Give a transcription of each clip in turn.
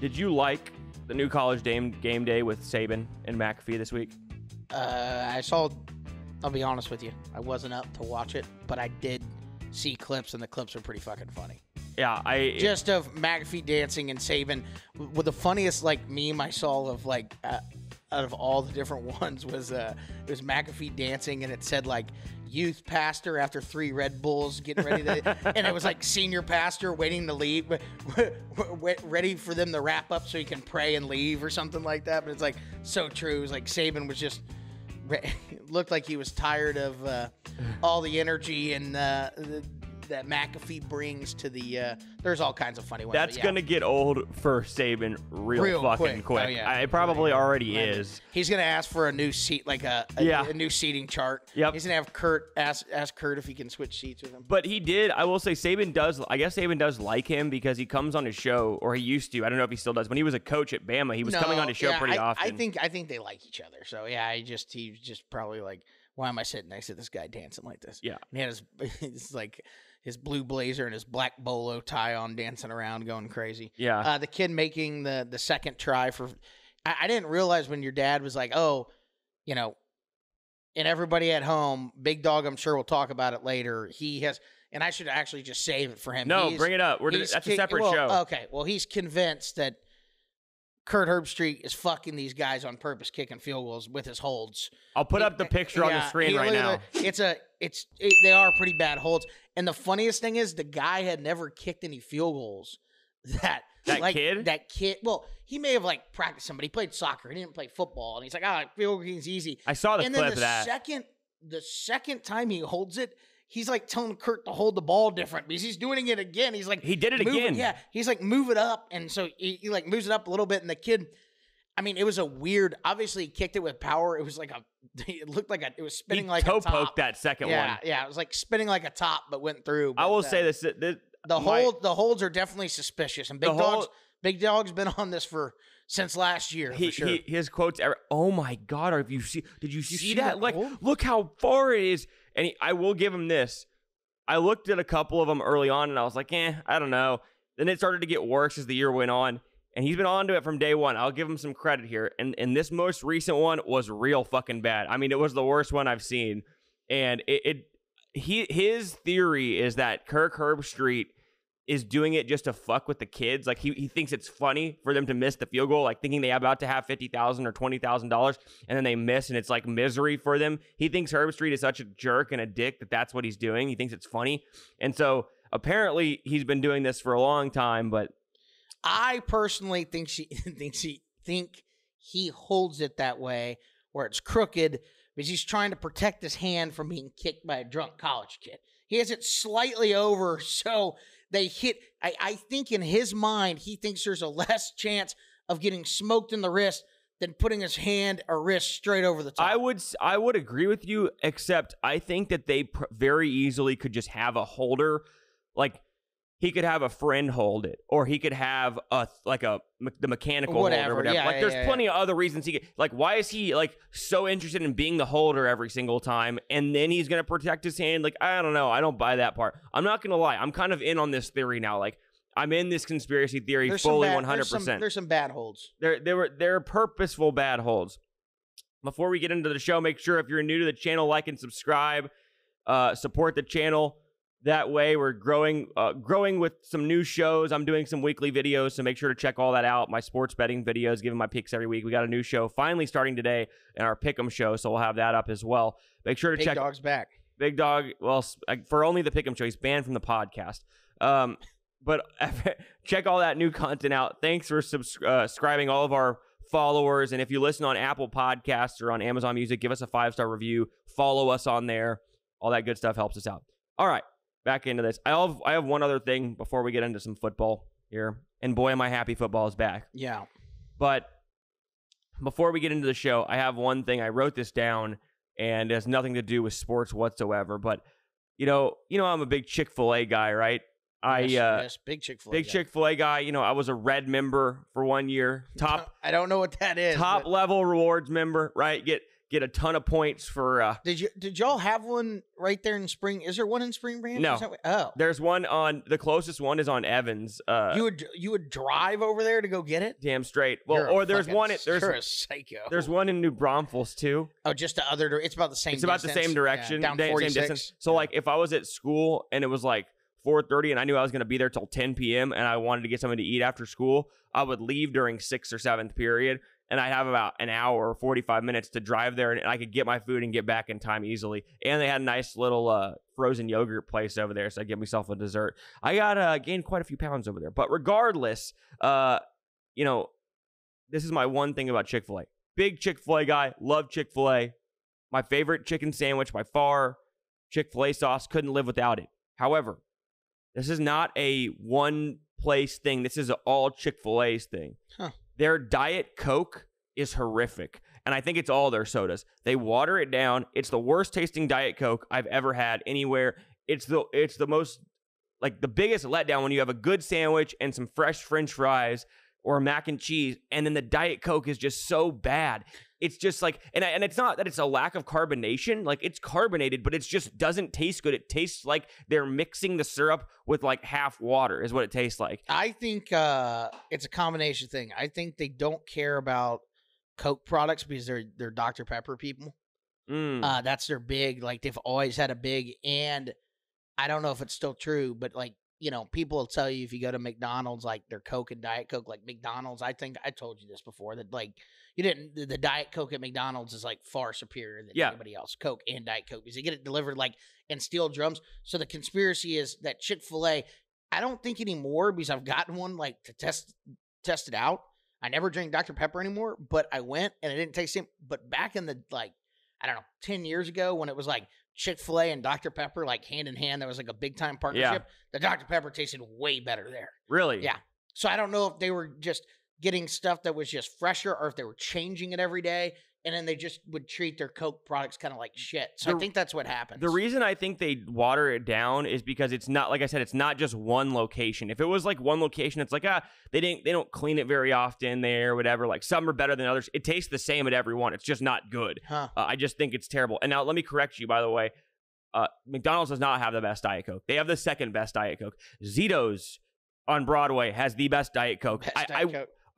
Did you like the new college game day with Saban and McAfee this week? I'll be honest with you, I wasn't up to watch it, but I did see clips, and the clips are pretty fucking funny. Yeah, just of McAfee dancing and Saban. With the funniest like meme I saw of like out of all the different ones was it was McAfee dancing, and it said like youth pastor after 3 Red Bulls getting ready to, and it was like senior pastor waiting to leave, ready for them to wrap up so he can pray and leave or something like that. But it's like so true. It was like Saban was just looked like he was tired of all the energy and that McAfee brings to the there's all kinds of funny ones. That's going to get old for Saban real fucking quick. Oh, yeah. It probably already is. He's going to ask for a new seat, like a new seating chart. Yep. He's going to have Kurt ask Kurt if he can switch seats with him. But he did. I will say Saban does like him because he comes on his show, or he used to. I don't know if he still does. When he was a coach at Bama, he was coming on his show pretty often. I think they like each other. So yeah, he's just probably like, why am I sitting next to this guy dancing like this? Yeah. And he had his blue blazer and his black bolo tie on, dancing around, going crazy. Yeah. The kid making the second try for, I didn't realize when your dad was like, oh, you know, and everybody at home, Big Dog, I'm sure we'll talk about it later. He has, and I should actually just save it for him. No, bring it up. That's a separate show. Okay. Well, he's convinced that Kurt Herbstreit is fucking these guys on purpose, kicking field goals with his holds. I'll put up the picture on the screen right now. They are pretty bad holds. And the funniest thing is the guy had never kicked any field goals. That kid. Well, he may have like practiced some, but he played soccer. He didn't play football. And he's like, field goal is easy. I saw the clip of that. The second time he holds it, he's like telling Kurt to hold the ball different because he's doing it again. He's like, he did it again. Yeah. He's like, move it up. And so he like moves it up a little bit. And the kid, I mean, it was a weird, obviously he kicked it with power. It was like it looked like it was spinning like a top. Toe poked that second one. Yeah. It was like spinning like a top, but went through. But, I will say this. The holds are definitely suspicious. And Big Dog's been on this since last year. For sure. His quotes are, oh my God, did you see that? Like, look how far it is. And I will give him this. I looked at a couple of them early on, and I was like, I don't know. Then it started to get worse as the year went on, and he's been on to it from day one. I'll give him some credit here. And this most recent one was real fucking bad. I mean, it was the worst one I've seen. And his theory is that Kirk Herbstreit is doing it just to fuck with the kids. Like he thinks it's funny for them to miss the field goal, like thinking they're about to have $50,000 or $20,000 and then they miss and it's like misery for them. He thinks Herbstreit is such a jerk and a dick that's what he's doing. He thinks it's funny. And so apparently he's been doing this for a long time, but I personally think he holds it that way where it's crooked because he's trying to protect his hand from being kicked by a drunk college kid. He has it slightly over so they hit. I think in his mind, he thinks there's a less chance of getting smoked in the wrist than putting his hand or wrist straight over the top. I would agree with you, except I think that they very easily could just have a holder. Like, he could have a friend hold it, or he could have the mechanical holder or whatever. Yeah, there's plenty of other reasons he could. Like, why is he like so interested in being the holder every single time, and then he's gonna protect his hand? Like, I don't know. I don't buy that part. I'm not gonna lie. I'm kind of in on this theory now. Like, I'm in this conspiracy theory fully 100%. There's some bad holds. They're purposeful bad holds. Before we get into the show, make sure if you're new to the channel, like and subscribe. Support the channel. That way, we're growing with some new shows. I'm doing some weekly videos, so make sure to check all that out. My sports betting videos, giving my picks every week. We got a new show finally starting today in our Pick'em show, so we'll have that up as well. Make sure to check. Big Dog's back. Big Dog, well, for only the Pick'em show. He's banned from the podcast. But check all that new content out. Thanks for subscribing, all of our followers. And if you listen on Apple Podcasts or on Amazon Music, give us a 5-star review. Follow us on there. All that good stuff helps us out. All right. Back into this. I have one other thing before we get into some football here. And boy, am I happy football is back. Yeah. But before we get into the show, I have one thing. I wrote this down, and it has nothing to do with sports whatsoever. But, you know, I'm a big Chick-fil-A guy, right? Yes, big Chick-fil-A Big Chick-fil-A guy. You know, I was a Red member for 1 year. I don't know what that is. Top level rewards member, right? Get get a ton of points for. Did y'all have one right there in Spring? Is there one in Spring Branch? No. There's one on the closest one is on Evans. You would drive over there to go get it? Damn straight. Well, or there's one. You're a psycho. There's one in New Braunfels too. Oh, just the other. It's about the same. It's about the same direction. Down same 46. distance. So like, if I was at school and it was like 4:30 and I knew I was going to be there till 10 p.m. and I wanted to get something to eat after school, I would leave during 6th or 7th period, and I'd have about an hour or 45 minutes to drive there, and I could get my food and get back in time easily. And they had a nice little frozen yogurt place over there, so I get myself a dessert. I got gained quite a few pounds over there. But regardless, you know, this is my one thing about Chick-fil-A. Big Chick-fil-A guy, love Chick-fil-A. My favorite chicken sandwich by far, Chick-fil-A sauce, couldn't live without it. However, this is not a one-place thing. This is an all Chick-fil-A's thing. Huh. Their Diet Coke is horrific, and I think it's all their sodas. They water it down. It's the worst-tasting Diet Coke I've ever had anywhere. It's the most, like, the biggest letdown when you have a good sandwich and some fresh French fries or mac and cheese, and then the Diet Coke is just so bad. It's just like, and it's not that it's a lack of carbonation. Like, it's carbonated, but it just doesn't taste good. It tastes like they're mixing the syrup with like half water is what it tastes like. I think it's a combination thing. I think they don't care about Coke products because they're Dr. Pepper people. That's their big, like, they've always had a big, and I don't know if it's still true, but like, you know, people will tell you if you go to McDonald's, like their Coke and Diet Coke, like McDonald's, I think I told you this before, that like the Diet Coke at McDonald's is like far superior than anybody else, Coke and Diet Coke, because they get it delivered like in steel drums. So the conspiracy is that Chick-fil-A, I don't think anymore, because I've gotten one like to test it out. I never drink Dr. Pepper anymore, but I went and it didn't taste the same. But back in the, like, I don't know, 10 years ago when it was like Chick-fil-A and Dr. Pepper, like hand in hand, there was like a big time partnership. The Dr. Pepper tasted way better there. Really? Yeah. So I don't know if they were just getting stuff that was just fresher or if they were changing it every day, and then they just would treat their Coke products kind of like shit. So I think that's what happens. The reason I think they water it down is because it's not, like I said, it's not just one location. If it was like one location, it's like, they don't clean it very often there or whatever. Like, some are better than others. It tastes the same at every one. It's just not good. I just think it's terrible. And now let me correct you, by the way. McDonald's does not have the best Diet Coke. They have the second best Diet Coke. Zito's on Broadway has the best Diet Coke.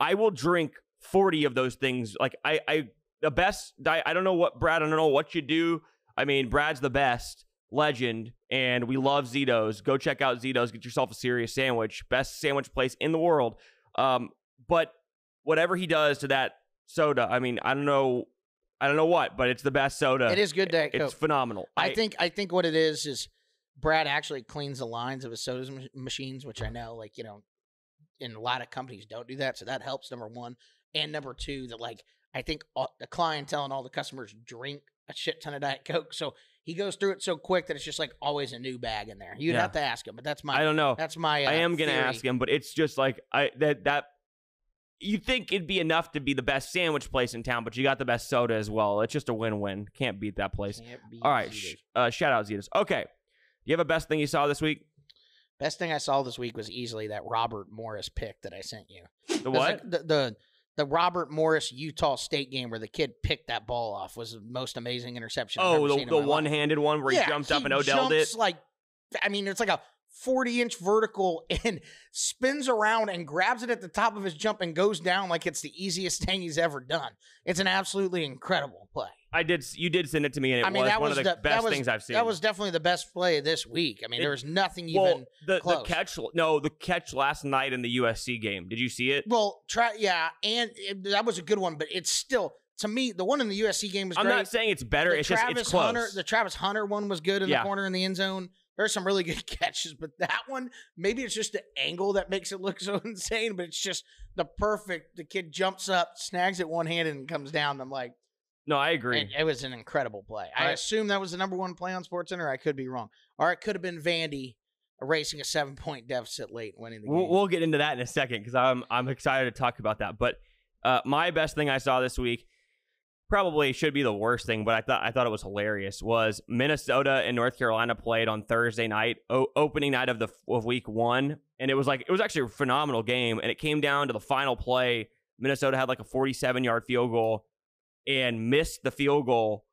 I will drink 40 of those things. Like, the best diet. I don't know what, Brad, I don't know what you do. I mean, Brad's the best legend, and we love Zito's. Go check out Zito's. Get yourself a serious sandwich. Best sandwich place in the world. But whatever he does to that soda, I mean, I don't know what, but it's the best soda. It is good Diet Coke. It's phenomenal. I think what it is Brad actually cleans the lines of his soda machines, which I know, like, you know, in a lot of companies don't do that. So that helps, number one. And number two, that, like, I think the clientele and all the customers drink a shit ton of Diet Coke. So he goes through it so quick that it's just like always a new bag in there. You'd have to ask him, but that's my, I don't know. That's my, I am going to ask him, but it's just like, that you think it'd be enough to be the best sandwich place in town, but you got the best soda as well. It's just a win-win. Can't beat that place. All right. Shout out Zito's. Okay. You have a best thing you saw this week? Best thing I saw this week was easily that Robert Morris pick that I sent you. The what? Like the Robert Morris Utah State game where the kid picked that ball off was the most amazing interception. Oh, the one-handed one where he jumped up and Odell'd it. Like, I mean, it's like a 40-inch vertical and spins around and grabs it at the top of his jump and goes down like it's the easiest thing he's ever done. It's an absolutely incredible play. You did send it to me, and it was one of the best things I've seen. That was definitely the best play this week. I mean, there was nothing even close. The catch last night in the USC game. Did you see it? Well, that was a good one, but it's still, to me, the one in the USC game was great. I'm not saying it's better. It's just it's close. The Travis Hunter one was good in the corner in the end zone. There's some really good catches, but that one, maybe it's just the angle that makes it look so insane, but it's just the kid jumps up, snags it one-handed, and comes down. I'm like, no, I agree. It was an incredible play. I assume that was the number one play on SportsCenter. I could be wrong. Or it could have been Vandy erasing a 7-point deficit late, winning the game. We'll get into that in a second because I'm excited to talk about that. But my best thing I saw this week, probably should be the worst thing, but I thought it was hilarious, was Minnesota and North Carolina played on Thursday night, opening night of week 1, and it was actually a phenomenal game, and it came down to the final play. Minnesota had like a 47-yard field goal. and missed the field goal,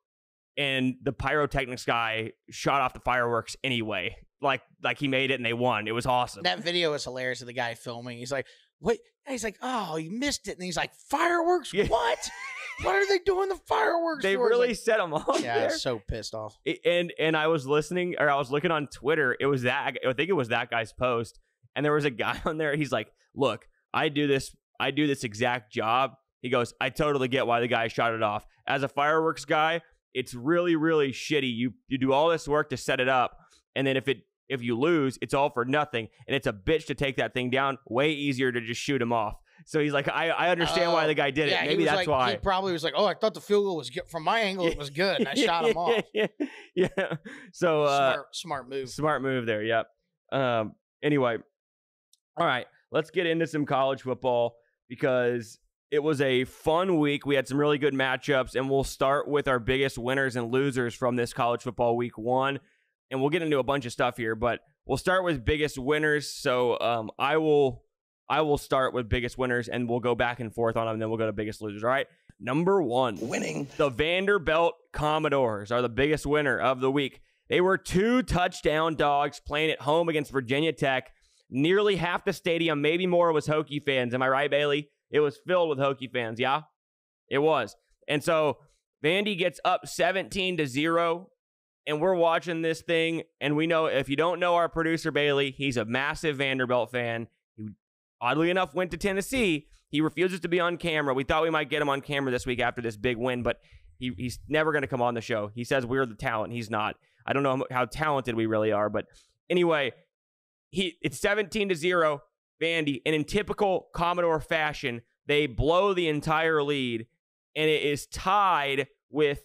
and the pyrotechnics guy shot off the fireworks anyway. Like he made it and they won. It was awesome. That video is hilarious of the guy filming. He's like, "What?" And he's like, "Oh, you missed it." And he's like, "Fireworks? Yeah. What? What are they doing the fireworks They for?" really set him off. Yeah, I was so pissed off. And I was listening, or I was looking on Twitter. I think it was that guy's post, and there was a guy on there. He's like, "Look, I do this exact job." He goes, "I totally get why the guy shot it off. As a fireworks guy, it's really, really shitty. You do all this work to set it up, and then if you lose, it's all for nothing, and it's a bitch to take that thing down. Way easier to just shoot him off." So he's like, I understand why the guy did it. Maybe that's why. He probably was like, "Oh, I thought the field goal was good. From my angle, it was good, and I shot him off." Yeah. So smart move. Smart move there. Yep. Anyway, all right, let's get into some college football because it was a fun week. We had some really good matchups, and we'll start with our biggest winners and losers from this college football week 1. And we'll get into a bunch of stuff here, but we'll start with biggest winners. So I will start with biggest winners, and we'll go back and forth on them, and then we'll go to biggest losers. All right. Number 1, winning. The Vanderbilt Commodores are the biggest winner of the week. They were 2 touchdown dogs playing at home against Virginia Tech. Nearly half the stadium, maybe more, was Hokie fans. Am I right, Bailey? It was filled with Hokie fans. Yeah, it was. And so Vandy gets up 17-0. And we're watching this thing, and we know, if you don't know our producer, Bailey, he's a massive Vanderbilt fan. He, oddly enough, went to Tennessee. He refuses to be on camera. We thought we might get him on camera this week after this big win, but he's never going to come on the show. He says we're the talent. He's not. I don't know how talented we really are, but anyway, it's 17-0, Vandy, and in typical Commodore fashion, they blow the entire lead, and it is tied with,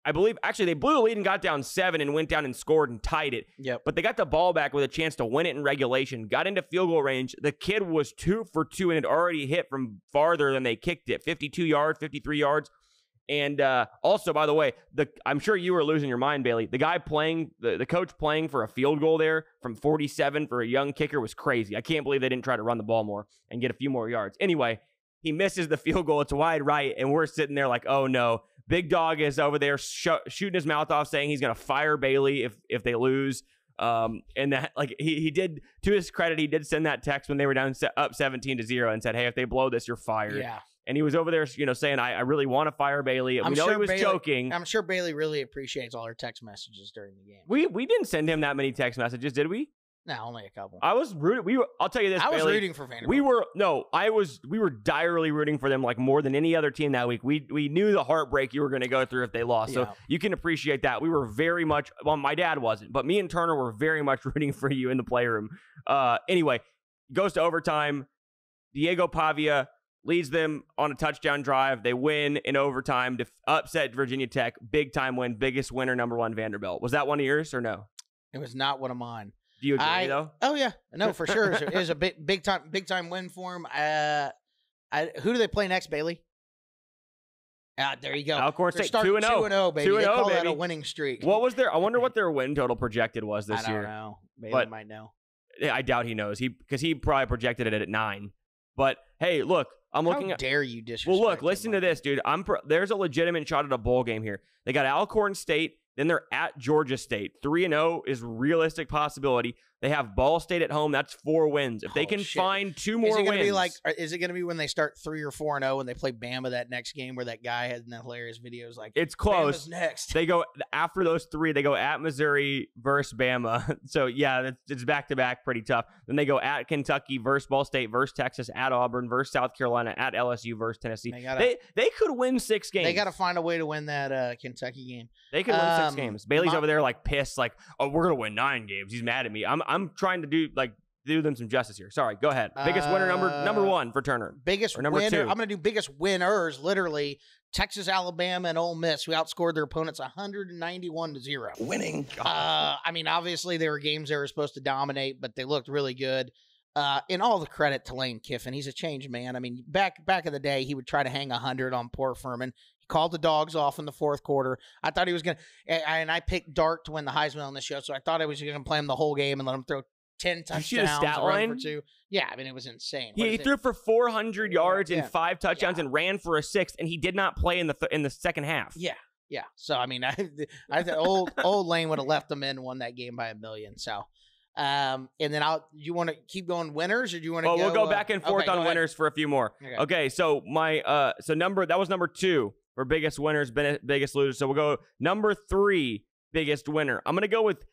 I believe, actually, they blew the lead and got down 7 and went down and scored and tied it. Yep. But they got the ball back with a chance to win it in regulation, got into field goal range. The kid was 2 for 2 and had already hit from farther than they kicked it, 52 yards, 53 yards. And also, by the way, I'm sure you were losing your mind, Bailey. The guy playing, the coach playing for a field goal there from 47 for a young kicker was crazy. I can't believe they didn't try to run the ball more and get a few more yards. Anyway, he misses the field goal. It's wide right, and we're sitting there like, oh, no. Big Dog is over there shooting his mouth off, saying he's going to fire Bailey if they lose. And that, like, he did, to his credit, he did send that text when they were down up 17-0 and said, "Hey, if they blow this, you're fired." Yeah. And he was over there, saying, I really want to fire Bailey. We know he was joking. I'm sure Bailey really appreciates all her text messages during the game. We didn't send him that many text messages, did we? No, only a couple. I was rooting. I'll tell you this, I was Bailey, rooting for Vanderbilt. We were direly rooting for them, like more than any other team that week. We knew the heartbreak you were going to go through if they lost. So you can appreciate that. We were very much, well, my dad wasn't, but me and Turner were very much rooting for you in the playroom. Anyway, goes to overtime. Diego Pavia leads them on a touchdown drive. They win in overtime to upset Virginia Tech. Big time win. Biggest winner, number 1, Vanderbilt. Was that one of yours or no? It was not one of mine. Do you agree, though? Oh, yeah. No, for sure. It was a big time win for him. Who do they play next, Bailey? There you go. Alcorn State, 2-0. 2-0, baby. 2-0, they call baby. that a winning streak. What was I wonder what their win total projected was this year. I don't know. Bailey might know. I doubt he knows. Because he probably projected it at 9. But, hey, look. I'm looking How dare you disrespect Well, look, listen to this, dude. There's a legitimate shot at a bowl game here. They got Alcorn State. Then they're at Georgia State. 3-0 is realistic possibility. They have Ball State at home. That's 4 wins. If they can find 2 more wins. Is it going to be when they start 3 or 4-0 and they play Bama that next game where that guy had in that hilarious videos like, it's close. Bama's next. They go, after those 3, they go at Missouri versus Bama. So, yeah, it's back-to-back, pretty tough. Then they go at Kentucky versus Ball State versus Texas, at Auburn versus South Carolina, at LSU versus Tennessee. They could win 6 games. They got to find a way to win that Kentucky game. They could win 6 games. Bailey's over there like pissed, like, oh, we're going to win 9 games. He's mad at me. I'm trying to do them some justice here. Sorry, go ahead. Biggest winner, number 1 for Turner. Biggest or number winner. 2. I'm going to do biggest winners, literally. Texas, Alabama, and Ole Miss, who outscored their opponents 191-0. Winning. I mean, obviously, there were games they were supposed to dominate, but they looked really good. And all the credit to Lane Kiffin. He's a changed man. I mean, back in the day, he would try to hang 100 on poor Furman. He called the dogs off in the 4th quarter. I thought he was going to – and I picked Dart to win the Heisman on the show, so I thought I was going to play him the whole game and let him throw 10 touchdowns. Did you see the stat line? For 2. Yeah, I mean, it was insane. He threw for 400 yards and 5 touchdowns and ran for a 6th, and he did not play in the second half. Yeah. So, I mean, I thought old Lane would have left them in and won that game by 1 million. So, and then you want to keep going winners, or do you want to we'll go back and forth on winners for a few more. Okay, so that was number 2 for biggest winners, biggest losers. So we'll go number 3 biggest winner. I'm going to go with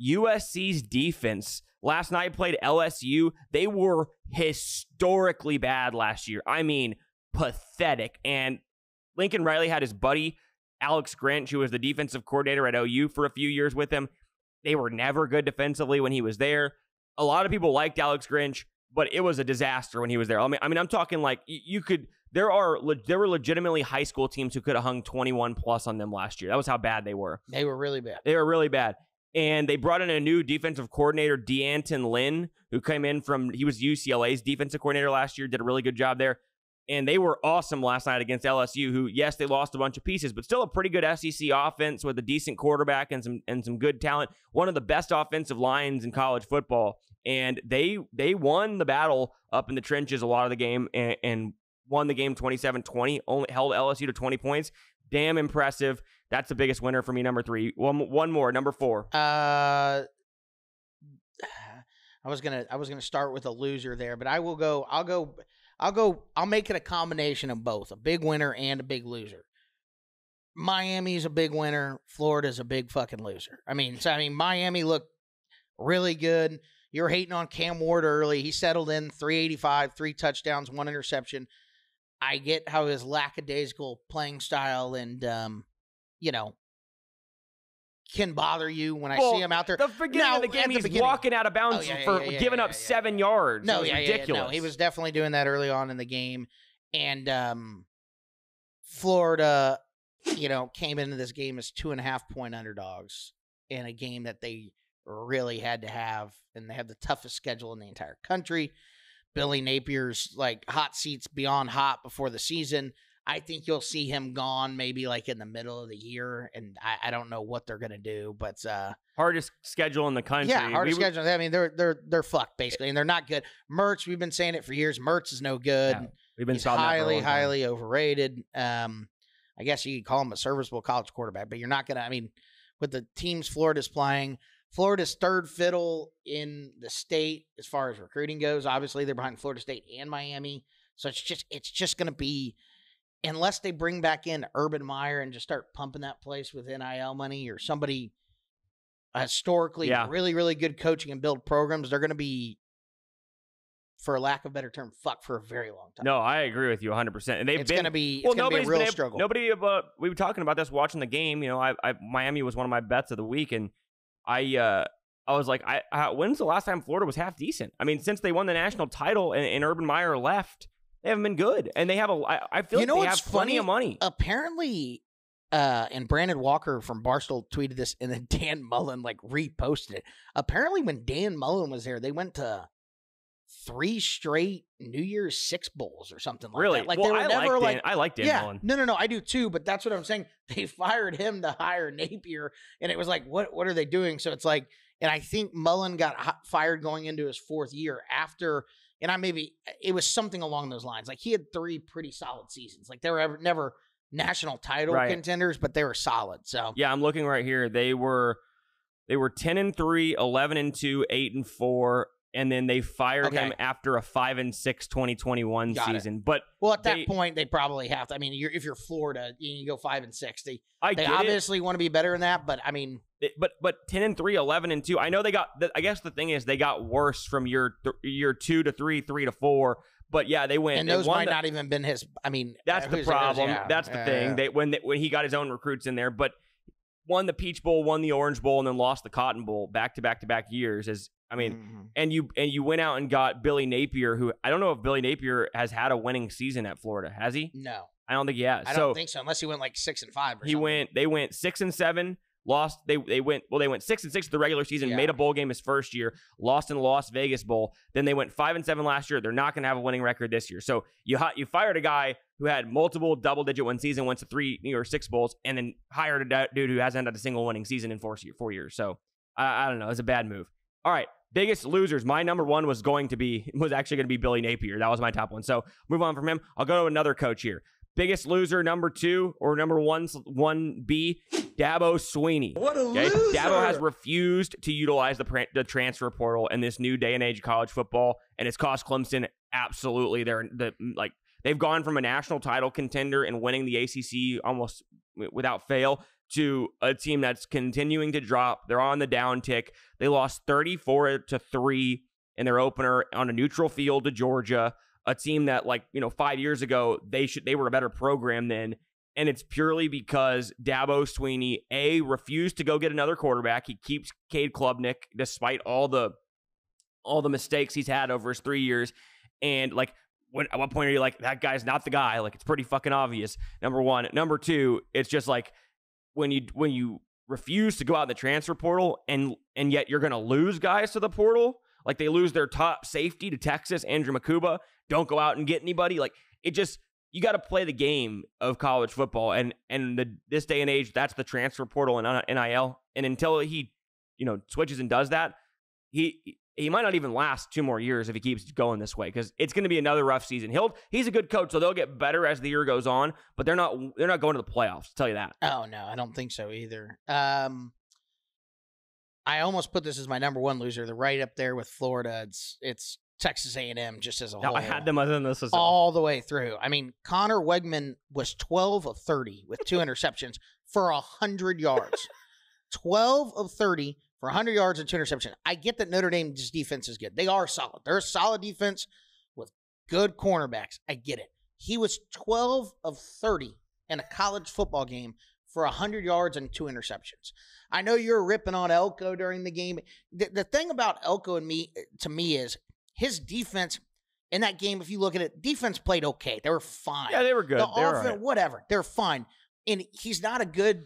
USC's defense. Last night played LSU. They were historically bad last year. I mean, pathetic. And Lincoln Riley had his buddy, Alex Grinch, who was the defensive coordinator at OU for a few years with him. They were never good defensively when he was there. A lot of people liked Alex Grinch, but it was a disaster when he was there. I mean, I'm talking like there were legitimately high school teams who could have hung 21 plus on them last year. That was how bad they were. They were really bad. And they brought in a new defensive coordinator, D'Anton Lynn, who came in he was UCLA's defensive coordinator last year, did a really good job there. And they were awesome last night against LSU, who, yes, they lost a bunch of pieces, but still a pretty good SEC offense with a decent quarterback and some good talent. One of the best offensive lines in college football. And they won the battle up in the trenches a lot of the game and won the game 27-20, only held LSU to 20 points. Damn impressive. That's the biggest winner for me, number 3. One more, number 4. I was gonna start with a loser there, but I'll make it a combination of both, a big winner and a big loser. Miami's a big winner. Florida's a big fucking loser. I mean, Miami looked really good. You were hating on Cam Ward early. He settled in 385, 3 touchdowns, 1 interception. I get how his lackadaisical playing style and, can bother you when I see him out there. The beginning of the game, he's walking out of bounds for giving up 7 yards. No, ridiculous. No, he was definitely doing that early on in the game. And Florida, came into this game as 2.5-point underdogs in a game that they really had to have, and they have the toughest schedule in the entire country. Billy Napier's hot seats beyond hot before the season. I think you'll see him gone maybe in the middle of the year, and I don't know what they're gonna do, but hardest schedule in the country. Yeah, hardest schedule. I mean, they're fucked basically, and they're not good. Mertz, we've been saying it for years. Mertz is no good. Yeah, we've been He's highly overrated. I guess you could call him a serviceable college quarterback, but you're not gonna. I mean, with the teams Florida's playing. Florida's third fiddle in the state as far as recruiting goes. Obviously, they're behind Florida State and Miami. So it's just going to be, unless they bring back in Urban Meyer and just start pumping that place with NIL money or somebody historically really, really good coaching and build programs, they're going to be, for lack of a better term, fucked for a very long time. No, I agree with you 100%. And it's going to be a real struggle. We were talking about this watching the game. Miami was one of my bets of the week, and I was like, when's the last time Florida was half decent? I mean, since they won the national title and Urban Meyer left, they haven't been good. And they have I feel like they have plenty of money. Apparently, and Brandon Walker from Barstool tweeted this, and then Dan Mullen reposted it. Apparently, when Dan Mullen was there, they went to 3 straight New Year's Six Bowls or something like that. They were never I like Dan Mullen. No, I do too, but that's what I'm saying. They fired him to hire Napier, and it was what are they doing? So it's and I think Mullen got fired going into his 4th year after, and it was something along those lines. he had 3 pretty solid seasons. They were never national title contenders, but they were solid. So yeah, I'm looking right here. They were 10-3, 11-2, 8-4. And then they fired him after a 5-6 2021 season. But at that point, they probably have to. I mean, if you're Florida, you go 5-6. They obviously want to be better than that. But I mean, but 10-3, 11-2. I know they got. I guess the thing is they got worse from year 2 to 3, 3 to 4. But yeah, they went. And those might not even been his. I mean, that's the problem. That's the thing. They when he got his own recruits in there, but won the Peach Bowl, won the Orange Bowl, and then lost the Cotton Bowl back to back year years. And you went out and got Billy Napier, who I don't know if Billy Napier has had a winning season at Florida. Has he? No, I don't think he has. I don't think so, unless he went 6-5 or something. They went 6-7, lost. They went 6-6 the regular season, made a bowl game his first year, lost in the Las Vegas Bowl. Then they went 5-7 last year. They're not going to have a winning record this year. So you fired a guy who had multiple double-digit win season, went to 3 New Year's Six Bowls, and then hired a dude who hasn't had a single winning season in 4 years. So I don't know. It's a bad move. All right. Biggest losers. My number one was actually going to be Billy Napier. That was my top one. So move on from him. I'll go to another coach here. Biggest loser, number 2 or number 1B, Dabo Swinney. What a loser! Dabo has refused to utilize the transfer portal in this new day and age of college football, and it's cost Clemson absolutely. They've gone from a national title contender and winning the ACC almost without fail to a team that's continuing to drop. They're on the down tick. They lost 34-3 in their opener on a neutral field to Georgia. A team that, 5 years ago, they were a better program then, and it's purely because Dabo Swinney, refused to go get another quarterback. He keeps Cade Klubnik despite all the mistakes he's had over his 3 years, and at what point are you like, that guy's not the guy? It's pretty fucking obvious. Number one. Number two, it's just when you refuse to go out in the transfer portal and yet you're gonna lose guys to the portal. They lose their top safety to Texas, Andrew Makuba. Don't go out and get anybody. You got to play the game of college football. And this day and age, that's the transfer portal and NIL. And until he, switches and does that, he might not even last 2 more years if he keeps going this way, because it's going to be another rough season. He's a good coach, so they'll get better as the year goes on. But they're not going to the playoffs. I'll tell you that. Oh no, I don't think so either. I almost put this as my number 1 loser. They're right up there with Florida. It's Texas A&M just as a whole. I had them as in this as all the way through. I mean, Connor Wegman was 12 of 30 with 2 interceptions for 100 yards. 12 of 30 for 100 yards and 2 interceptions. I get that Notre Dame's defense is good. They are solid. They're a solid defense with good cornerbacks. I get it. He was 12 of 30 in a college football game for 100 yards and 2 interceptions. I know you're ripping on Elko during the game. The thing about Elko and to me is his defense in that game. If you look at it, defense played okay. They were fine. Yeah, they were good. The offense, whatever, they're fine. And he's not a good,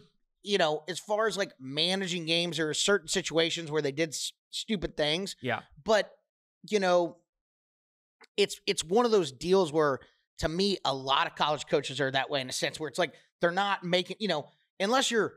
as far as managing games. There are certain situations where they did stupid things. Yeah. But it's one of those deals where, to me, a lot of college coaches are that way in a sense where it's they're not making, unless you're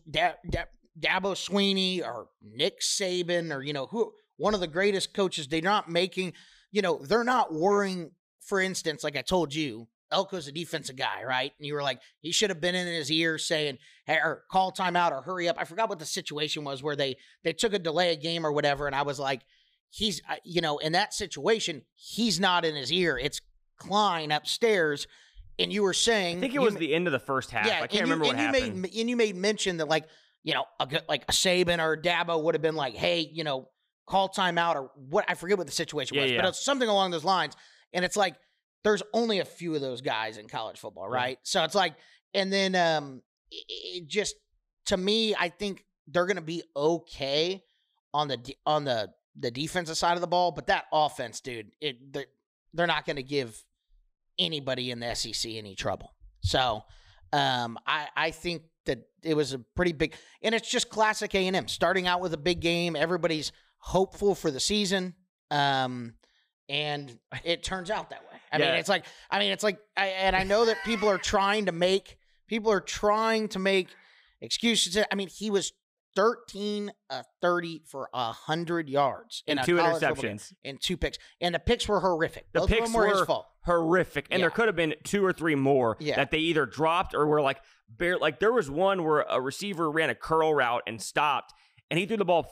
Dabo Swinney or Nick Saban or, who one of the greatest coaches, they're not making, they're not worrying. For instance, like I told you, Elko's a defensive guy, right? And you were like, he should have been in his ear saying, hey, or call timeout or hurry up. I forgot what the situation was where they took a delay a game or whatever. And I was like, he's, in that situation, he's not in his ear. It's Klein upstairs. And you were saying, I think it was the end of the first half. I can't remember what happened. You made mention that a Saban or Dabo would have been like, hey, call timeout or what. I forget what the situation was, but it's something along those lines. And it's there's only a few of those guys in college football, right? So it's and then it just, to me, I think they're going to be okay on the defensive side of the ball, but that offense, dude, they're not going to give anybody in the SEC any trouble. So I think that it was a pretty big, and it's just classic A&M starting out with a big game. Everybody's hopeful for the season. And it turns out that way. I mean, it's like, and I know that people are trying to make excuses. I mean, he was 13 30 for 100 yards and 2 interceptions and 2 picks, and the picks were horrific. The picks were his fault. Horrific, and there could have been 2 or 3 more that they either dropped or were there was one where a receiver ran a curl route and stopped, and he threw the ball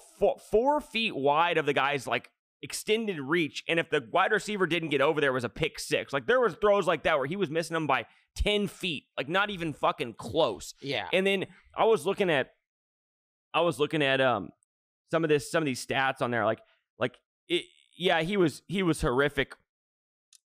4 feet wide of the guy's extended reach, and if the wide receiver didn't get over there, was a pick 6. There was throws like that where he was missing them by 10 feet, not even fucking close. Yeah. And then I was looking at some of these stats on there, he was horrific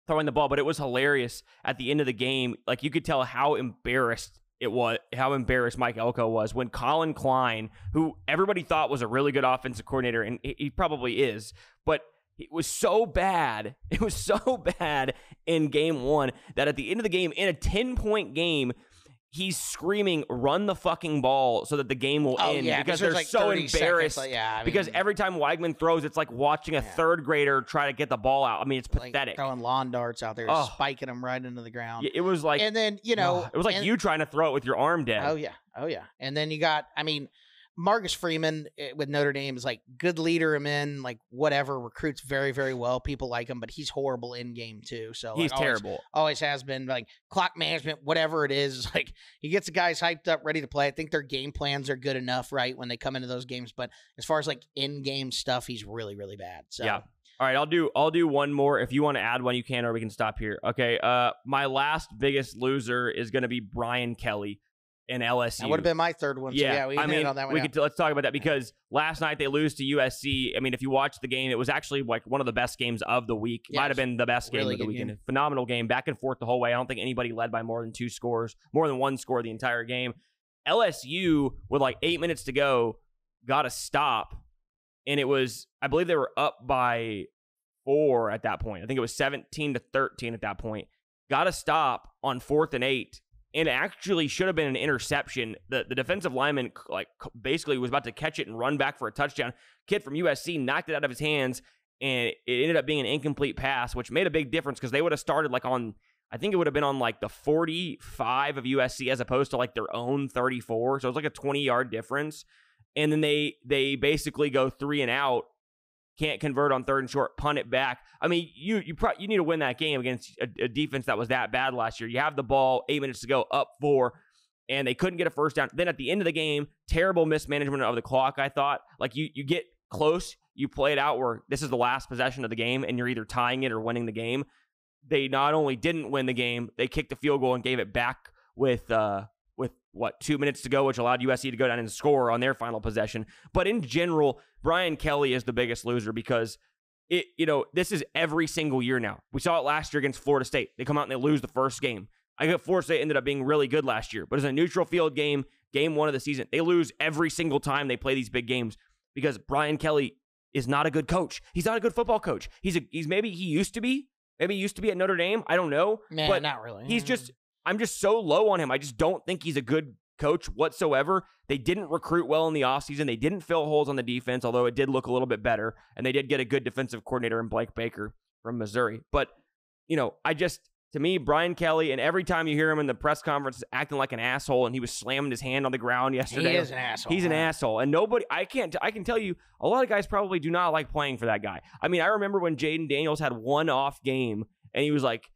throwing the ball, but it was hilarious at the end of the game. You could tell how embarrassed Mike Elko was when Colin Klein, who everybody thought was a really good offensive coordinator, and he probably is, but it was so bad. It was so bad in game 1 that at the end of the game, in a 10-point game, he's screaming, run the fucking ball so that the game will end, because they're so embarrassed. Because every time Weigman throws, it's like watching a third grader try to get the ball out. I mean, it's pathetic. Throwing lawn darts out there, spiking them right into the ground. It was and then, it was like you trying to throw it with your arm dead. Oh yeah. And then you got, Marcus Freeman with Notre Dame is like good leader him in, like whatever, recruits very, very well. People like him, but he's horrible in game too. So he's terrible. Always has been. Like clock management, whatever it is, like he gets the guys hyped up, ready to play. I think their game plans are good enough, right, when they come into those games. But as far as like in-game stuff, he's really, really bad. So yeah. All right, I'll do one more. If you want to add one, you can, or we can stop here. Okay. My last biggest loser is going to be Brian Kelly in LSU. That would have been my third one. Yeah, so yeah, we can hit on that one. Let's talk about that because last night they lose to USC. I mean, if you watch the game, it was actually like one of the best games of the week. Might have been the best game of the weekend. Game. Phenomenal game, back and forth the whole way. I don't think anybody led by more than one score the entire game. LSU with like 8 minutes to go got a stop, and it was, I believe they were up by 4 at that point. I think it was 17-13 at that point. Got a stop on 4th and 8. And it actually should have been an interception. The defensive lineman like basically was about to catch it and run back for a touchdown. Kid from USC knocked it out of his hands, and it ended up being an incomplete pass, which made a big difference because they would have started like on, I think it would have been on like the 45 of USC as opposed to like their own 34. So it was like a 20-yard difference. And then they basically go 3 and out. Can't convert on 3rd and short, punt it back. I mean, you need to win that game against a defense that was that bad last year. You have the ball, 8 minutes to go, up 4, and they couldn't get a first down. Then at the end of the game, terrible mismanagement of the clock, I thought. Like, you get close, you play it out where this is the last possession of the game, and you're either tying it or winning the game. They not only didn't win the game, they kicked the field goal and gave it back with 2 minutes to go, which allowed USC to go down and score on their final possession. But in general, Brian Kelly is the biggest loser because this is every single year now. We saw it last year against Florida State. They come out and they lose the first game. I think Florida State ended up being really good last year, but it's a neutral field game, game 1 of the season. They lose every single time they play these big games because Brian Kelly is not a good coach. He's not a good football coach. Maybe he used to be. Maybe he used to be at Notre Dame. I don't know. Man, but not really. I'm just so low on him. I just don't think he's a good coach whatsoever. They didn't recruit well in the offseason. They didn't fill holes on the defense, although it did look a little bit better. And they did get a good defensive coordinator in Blake Baker from Missouri. But, to me, Brian Kelly, and every time you hear him in the press conference acting like an asshole, and he was slamming his hand on the ground yesterday. He is an asshole. He's an asshole. And I can tell you, a lot of guys probably do not like playing for that guy. I mean, I remember when Jaden Daniels had one off game, and he was like,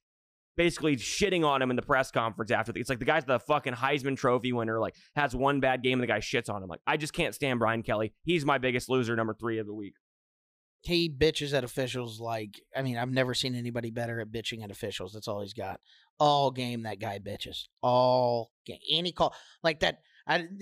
basically shitting on him in the press conference after. It's like the guy's the fucking Heisman Trophy winner, like has one bad game and the guy shits on him. Like, I just can't stand Brian Kelly. He's my biggest loser, number 3 of the week. He bitches at officials I've never seen anybody better at bitching at officials. That's all he's got. All game, that guy bitches. All game. Any call. Like that, I don't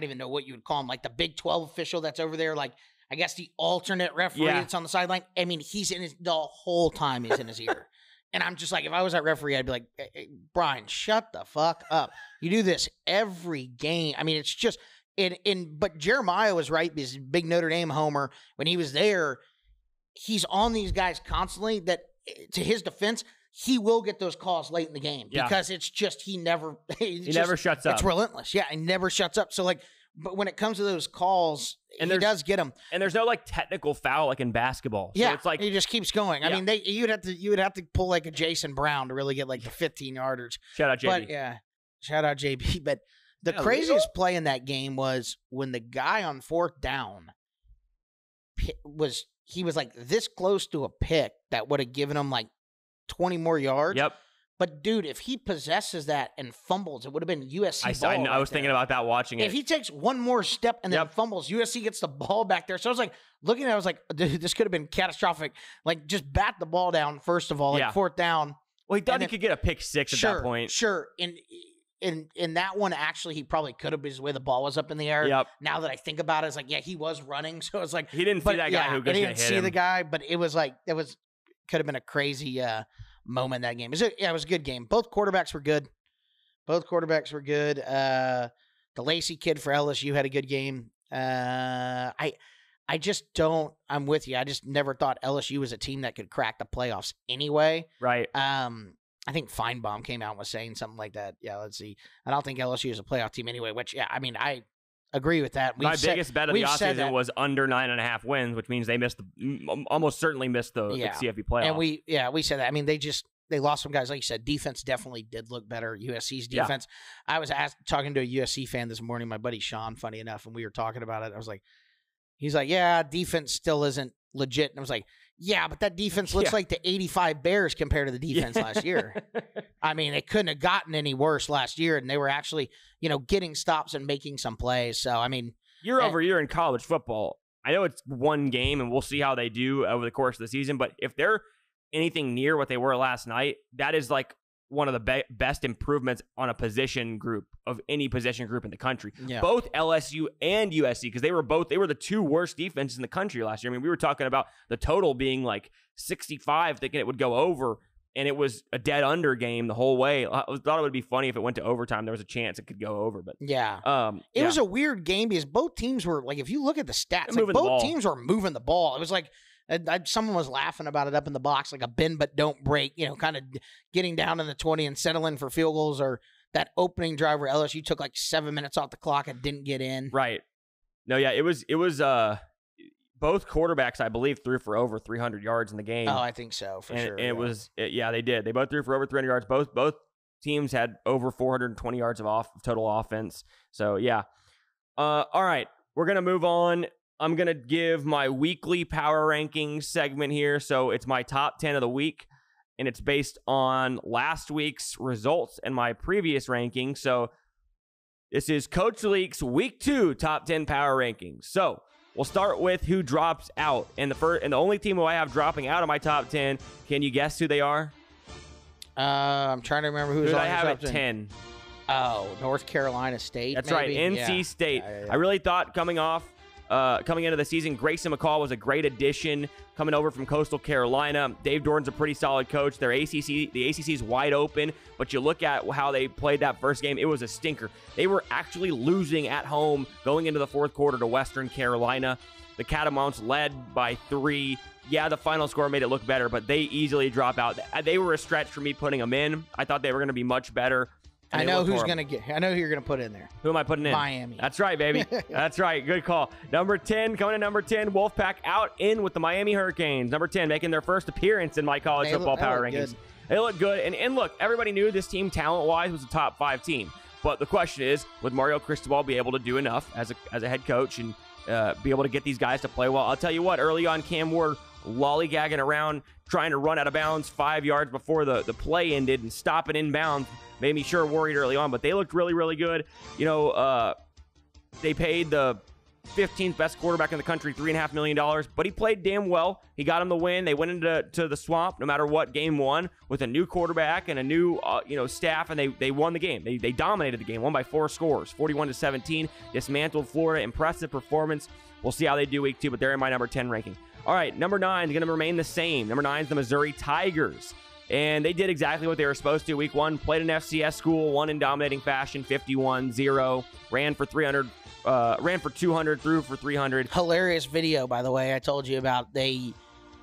even know what you would call him. Like the Big 12 official that's over there, like, I guess the alternate referee that's on the sideline. I mean, he's in the whole time he's in his ear. And I'm just like, if I was that referee, I'd be like, hey, Brian, shut the fuck up. You do this every game. I mean, it's just, but Jeremiah was right, this big Notre Dame homer. When he was there, he's on these guys constantly that, to his defense, he will get those calls late in the game because it's just, he never shuts up. It's relentless. Yeah, he never shuts up. So, like, but when it comes to those calls, he does get them. And there's no like technical foul like in basketball. So it's like he just keeps going. Yeah. I mean, you would have to pull like a Jason Brown to really get like the 15-yarders. Shout out JB. But shout out JB. But the craziest play in that game was when the guy on 4th down was like this close to a pick that would have given him like 20 more yards. Yep. But, dude, if he possesses that and fumbles, it would have been USC ball. I was thinking about that watching it. If he takes one more step and then fumbles, USC gets the ball back there. So I was like, looking at it, I was like, dude, this could have been catastrophic. Like, just bat the ball down, first of all, like 4th down. Well, he thought he could get a pick 6 at that point. Sure. In that one, actually, he probably could have because the way the ball was up in the air. Yep. Now that I think about it, it's like, he was running. So it's like. He didn't see that guy who could hit him. He didn't see the guy, but it was like, could have been a crazy moment in that game. It was a good game. Both quarterbacks were good. The Lacey kid for LSU had a good game. I just don't. I'm with you. I just never thought LSU was a team that could crack the playoffs anyway. Right. I think Feinbaum came out and was saying something like that. Yeah, let's see. I don't think LSU is a playoff team anyway, which, I mean, I agree with that. My biggest bet of the offseason was under 9.5 wins, which means they almost certainly missed the CFP playoff. And we said that. I mean, they they lost some guys. Like you said, defense definitely did look better. USC's defense. Yeah. I was talking to a USC fan this morning, my buddy Sean, funny enough, and we were talking about it. I was like, he's like, yeah, defense still isn't legit. And I was like, yeah, but that defense looks like the 85 Bears compared to the defense last year. I mean, it couldn't have gotten any worse last year, and they were actually, getting stops and making some plays. So, I mean, year over year in college football, I know it's one game, and we'll see how they do over the course of the season, but if they're anything near what they were last night, that is like one of the best improvements on a position group of any position group in the country. Yeah. Both LSU and USC, because they were the two worst defenses in the country last year. I mean, we were talking about the total being like 65, thinking it would go over, and it was a dead under game the whole way. I thought it would be funny if it went to overtime. There was a chance it could go over, but it was a weird game because both teams were like, if you look at the stats, like both teams were moving the ball. It was like, someone was laughing about it up in the box, like a bend but don't break, kind of getting down in the 20 and settling for field goals, or that opening drive where LSU took like 7 minutes off the clock and didn't get in. Right. No, yeah, it was both quarterbacks, I believe, threw for over 300 yards in the game. Oh, I think so, for sure. And they did. They both threw for over 300 yards. Both teams had over 420 yards of total offense. So, yeah. All right, we're going to move on. I'm going to give my weekly power rankings segment here. So it's my top 10 of the week, and it's based on last week's results and my previous ranking. So this is Coach Lieck's Week 2 top 10 power rankings. So we'll start with who drops out. And the only team who I have dropping out of my top 10, can you guess who they are? I'm trying to remember who's on I have at 10. Oh, North Carolina State. That's maybe? right, NC State. Yeah. I really thought coming into the season, Grayson McCall was a great addition coming over from Coastal Carolina. Dave Doran's a pretty solid coach. The ACC's wide open, but you look at how they played that first game, it was a stinker. They were actually losing at home going into the fourth quarter to Western Carolina. The Catamounts led by 3. Yeah, the final score made it look better, but they easily drop out. They were a stretch for me putting them in. I thought they were going to be much better. I know who you're going to put in there. Who am I putting in? Miami. That's right, baby. That's right. Good call. Number 10, coming in number 10, Wolfpack out in with the Miami Hurricanes. Number 10, making their first appearance in my college football power rankings. Good. They look good. And look, everybody knew this team talent-wise was a top 5 team. But the question is, would Mario Cristobal be able to do enough as a head coach and be able to get these guys to play well? I'll tell you what, early on, Cam Ward lollygagging around, trying to run out of bounds 5 yards before the play ended and stop it inbounds. Made me sure worried early on, but they looked really, really good. They paid the 15th best quarterback in the country $3.5 million, but he played damn well. He got him the win. They went into the swamp, no matter what, game 1 with a new quarterback and a new staff, and they won the game. They dominated the game, won by 4 scores, 41-17. Dismantled Florida. Impressive performance. We'll see how they do week 2, but they're in my number 10 ranking. All right, number 9 is going to remain the same. Number 9 is the Missouri Tigers. And they did exactly what they were supposed to. Week 1, played an FCS school, won in dominating fashion, 51-0. Ran for 200, threw for 300. Hilarious video, by the way, I told you about. They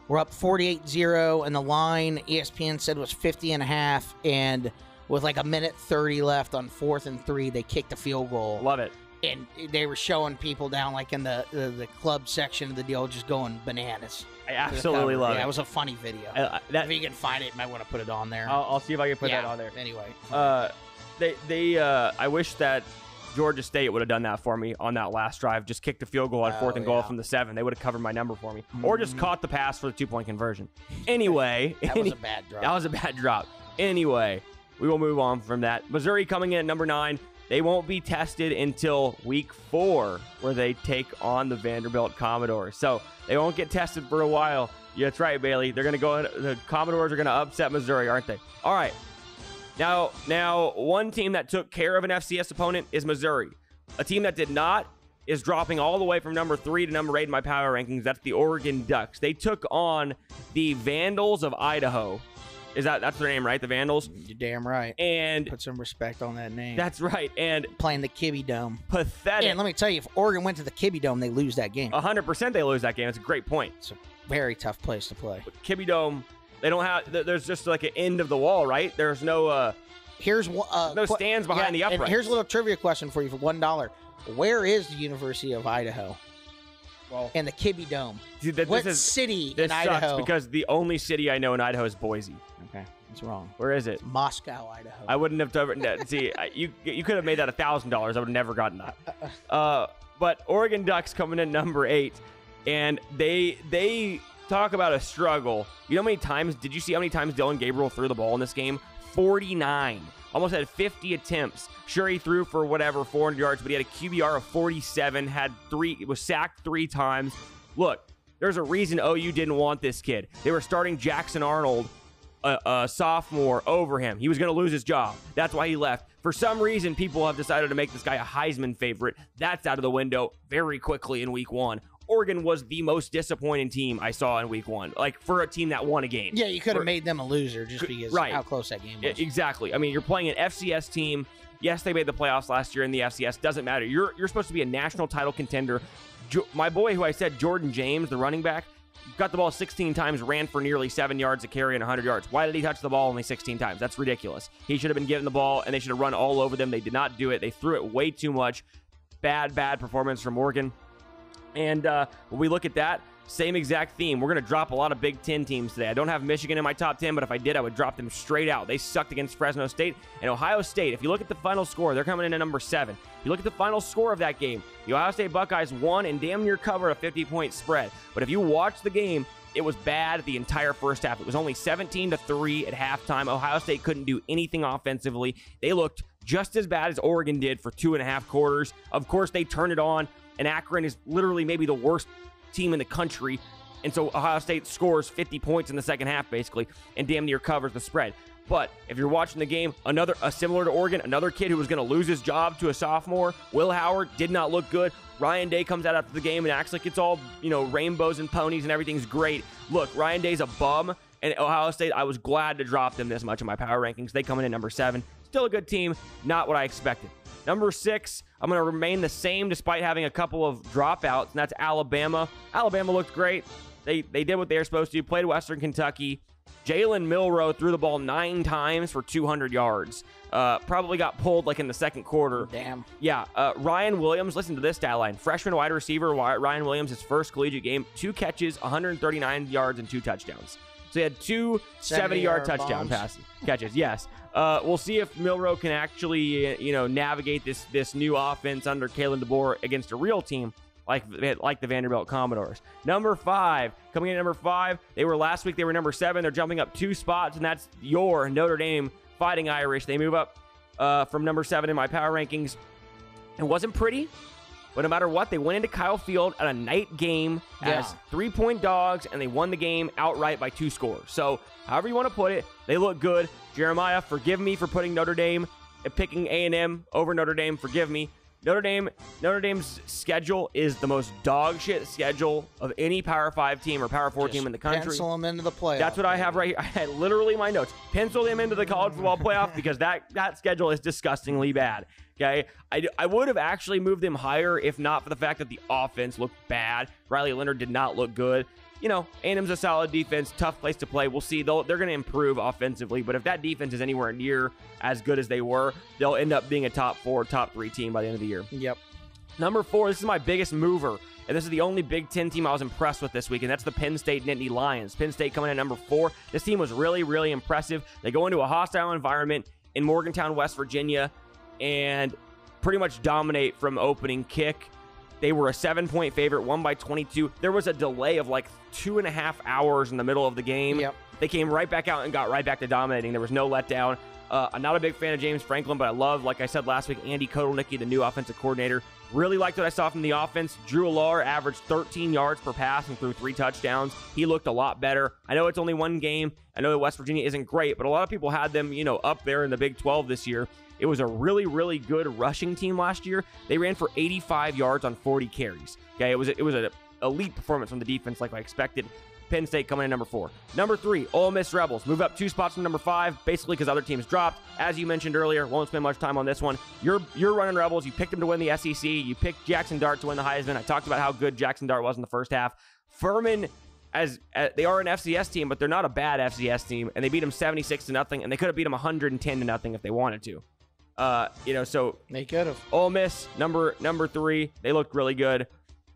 were up 48-0, and the line, ESPN said, was 50.5. And with like a minute 30 left on 4th and 3, they kicked a field goal. Love it. And they were showing people down like in the club section of the deal just going bananas. I absolutely love it. Yeah, it was a funny video. If you can find it, you might want to put it on there. I'll see if I can put that on there. Anyway. I wish that Georgia State would have done that for me on that last drive. Just kicked the field goal on 4th and goal from the 7. They would have covered my number for me. Or just caught the pass for the 2-point conversion. Anyway. That was a bad drop. That was a bad drop. Anyway, we will move on from that. Missouri coming in at number 9. They won't be tested until week 4, where they take on the Vanderbilt Commodores. So they won't get tested for a while. Yeah, that's right, Bailey. They're going to go. The Commodores are going to upset Missouri, aren't they? All right. Now, one team that took care of an FCS opponent is Missouri. A team that did not is dropping all the way from number 3 to number 8 in my power rankings. That's the Oregon Ducks. They took on the Vandals of Idaho. That's their name, right? The Vandals? You're damn right. And put some respect on that name. That's right. And playing the Kibby Dome. Pathetic. And let me tell you, if Oregon went to the Kibby Dome, they lose that game. 100% they lose that game. It's a great point. It's a very tough place to play. But Kibby Dome, they don't have. There's just like an end of the wall, right? There's no. Here's no stands behind the upright. And here's a little trivia question for you for $1. Where is the University of Idaho? and the Kibbe Dome. Dude, What city this in sucks Idaho? because the only city I know in Idaho is Boise. Okay, that's wrong. Where is it? Moscow, Idaho. I wouldn't have ever. See, you could have made that $1,000. I would have never gotten that. But Oregon Ducks coming in number 8, and they talk about a struggle. You know how many times? Did you see how many times Dylan Gabriel threw the ball in this game? 49. Almost had 50 attempts. Sure, he threw for 400 yards, but he had a QBR of 47. Was sacked 3 times. Look, there's a reason OU didn't want this kid. They were starting Jackson Arnold, a sophomore, over him. He was going to lose his job. That's why he left. For some reason, people have decided to make this guy a Heisman favorite. That's out of the window very quickly in week 1. Oregon was the most disappointing team I saw in week 1, like for a team that won a game. Yeah, you could have made them a loser just because how close that game was. Exactly. I mean, you're playing an FCS team. Yes, they made the playoffs last year in the FCS. Doesn't matter. You're supposed to be a national title contender. My boy, who I said, Jordan James, the running back, got the ball 16 times, ran for nearly 7 yards a carry and 100 yards. Why did he touch the ball only 16 times? That's ridiculous. He should have been given the ball, and they should have run all over them. They did not do it. They threw it way too much. Bad performance from Oregon. And when we look at that, same exact theme. We're going to drop a lot of Big Ten teams today. I don't have Michigan in my top 10, but if I did, I would drop them straight out. They sucked against Fresno State. And Ohio State, if you look at the final score, they're coming in at number 7. If you look at the final score of that game, the Ohio State Buckeyes won and damn near covered a 50-point spread. But if you watch the game, it was bad the entire first half. It was only 17-3 at halftime. Ohio State couldn't do anything offensively. They looked just as bad as Oregon did for 2.5 quarters. Of course, they turned it on. And Akron is literally maybe the worst team in the country. And so Ohio State scores 50 points in the second half, basically, and damn near covers the spread. But if you're watching the game, similar to Oregon, another kid who was going to lose his job to a sophomore, Will Howard, did not look good. Ryan Day comes out after the game and acts like it's all, rainbows and ponies and everything's great. Look, Ryan Day's a bum. And Ohio State, I was glad to drop them this much in my power rankings. They come in at number 7. Still a good team, not what I expected. Number 6, I'm going to remain the same despite having a couple of dropouts, and that's Alabama. Alabama looked great. They did what they were supposed to. Played Western Kentucky. Jalen Milroe threw the ball 9 times for 200 yards. Probably got pulled like in the second quarter. Damn. Yeah. Ryan Williams, listen to this stat line. Freshman wide receiver Ryan Williams, his first collegiate game, 2 catches, 139 yards, and 2 touchdowns. So he had 2 70-yard touchdown catches. Yes. We'll see if Milroe can actually, navigate this new offense under Kalen DeBoer against a real team like the Vanderbilt Commodores. Number 5, coming in at number 5. Last week they were number 7. They're jumping up 2 spots, and that's your Notre Dame Fighting Irish. They move up from number 7 in my power rankings. It wasn't pretty. But no matter what, they went into Kyle Field at a night game as 3-point dogs, and they won the game outright by 2 scores. So, however you want to put it, they look good. Jeremiah, forgive me for putting Notre Dame and picking A&M over Notre Dame. Forgive me. Notre Dame's schedule is the most dog shit schedule of any Power 5 team or Power 4 team in the country. Pencil them into the playoff. That's what I have right here. I had literally my notes. Pencil them into the college football playoff because that schedule is disgustingly bad. Okay, I would have actually moved them higher if not for the fact that the offense looked bad. Riley Leonard did not look good. A&M's a solid defense, tough place to play. We'll see. They're going to improve offensively, but if that defense is anywhere near as good as they were, they'll end up being a top 4, top 3 team by the end of the year. Yep. Number 4, this is my biggest mover, and this is the only Big Ten team I was impressed with this week, and that's the Penn State Nittany Lions. Penn State coming in at number 4. This team was really, really impressive. They go into a hostile environment in Morgantown, West Virginia, and pretty much dominate from opening kick. They were a 7-point favorite, won by 22. There was a delay of like 2.5 hours in the middle of the game. Yep. They came right back out and got right back to dominating. There was no letdown. I'm not a big fan of James Franklin, but I love, like I said last week, Andy Kotelnicki, the new offensive coordinator. Really liked what I saw from the offense. Drew Allard averaged 13 yards per pass and threw 3 touchdowns. He looked a lot better. I know it's only one game. I know that West Virginia isn't great, but a lot of people had them, up there in the Big 12 this year. It was a really, really good rushing team last year. They ran for 85 yards on 40 carries. Okay, it was an elite performance from the defense like I expected. Penn State coming in number 4. Number 3, Ole Miss Rebels. Move up 2 spots from number 5, basically because other teams dropped. As you mentioned earlier, won't spend much time on this one. You're running Rebels. You picked them to win the SEC. You picked Jackson Dart to win the Heisman. I talked about how good Jackson Dart was in the first half. Furman, as they are an FCS team, but they're not a bad FCS team, and they beat them 76-0, and they could have beat them 110-0 if they wanted to. So they could have. Ole Miss, number 3, they looked really good.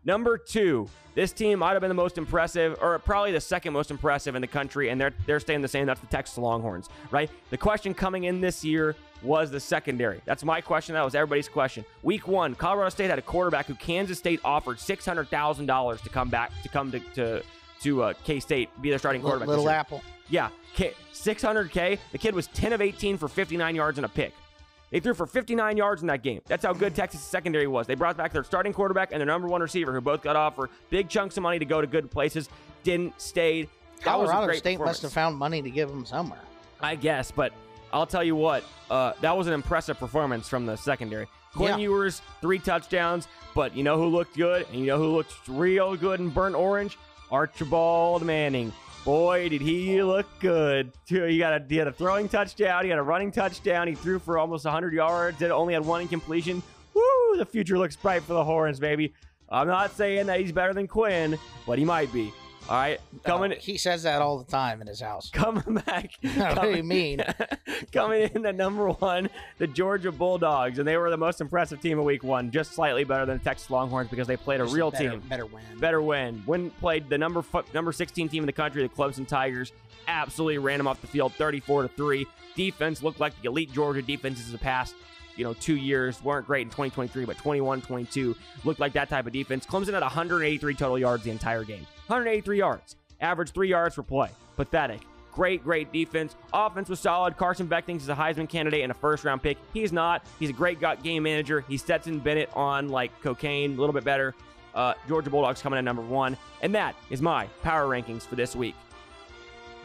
Number 2, this team might have been the most impressive, or probably the second most impressive in the country, and they're staying the same. That's the Texas Longhorns, right? The question coming in this year was the secondary. That's my question. That was everybody's question. Week 1, Colorado State had a quarterback who Kansas State offered $600,000 to come to K-State, be their starting quarterback. Little Apple. Yeah, $600K. The kid was 10 of 18 for 59 yards and a pick. They threw for 59 yards in that game. That's how good Texas' secondary was. They brought back their starting quarterback and their number 1 receiver, who both got offered big chunks of money to go to good places. Didn't stay. Colorado State must have found money to give them somewhere. I guess, but I'll tell you what, that was an impressive performance from the secondary. Quinn Ewers, 3 touchdowns, but you know who looked good, and you know who looked real good in burnt orange? Archibald Manning. Boy, did he look good. He had a throwing touchdown. He had a running touchdown. He threw for almost 100 yards. Only had 1 incompletion. Woo, the future looks bright for the Horns, baby. I'm not saying that he's better than Quinn, but he might be. All right, he says that all the time in his house. Coming back. What do you mean? Coming in at number 1, the Georgia Bulldogs, and they were the most impressive team of Week 1, just slightly better than the Texas Longhorns because they played a real team. Better win. When played the number 16 team in the country, the Clemson Tigers, absolutely ran them off the field, 34-3. Defense looked like the elite Georgia defenses of the past 2 years. Weren't great in 2023, but 21-22 looked like that type of defense. Clemson had 183 total yards the entire game. 183 yards. Average 3 yards per play. Pathetic. Great defense. Offense was solid. Carson Beck thinks he's a Heisman candidate and a first-round pick. He's not. He's a great game manager. He's Stetson Bennett on, like, cocaine, a little bit better. Georgia Bulldogs coming in number 1. And that is my power rankings for this week.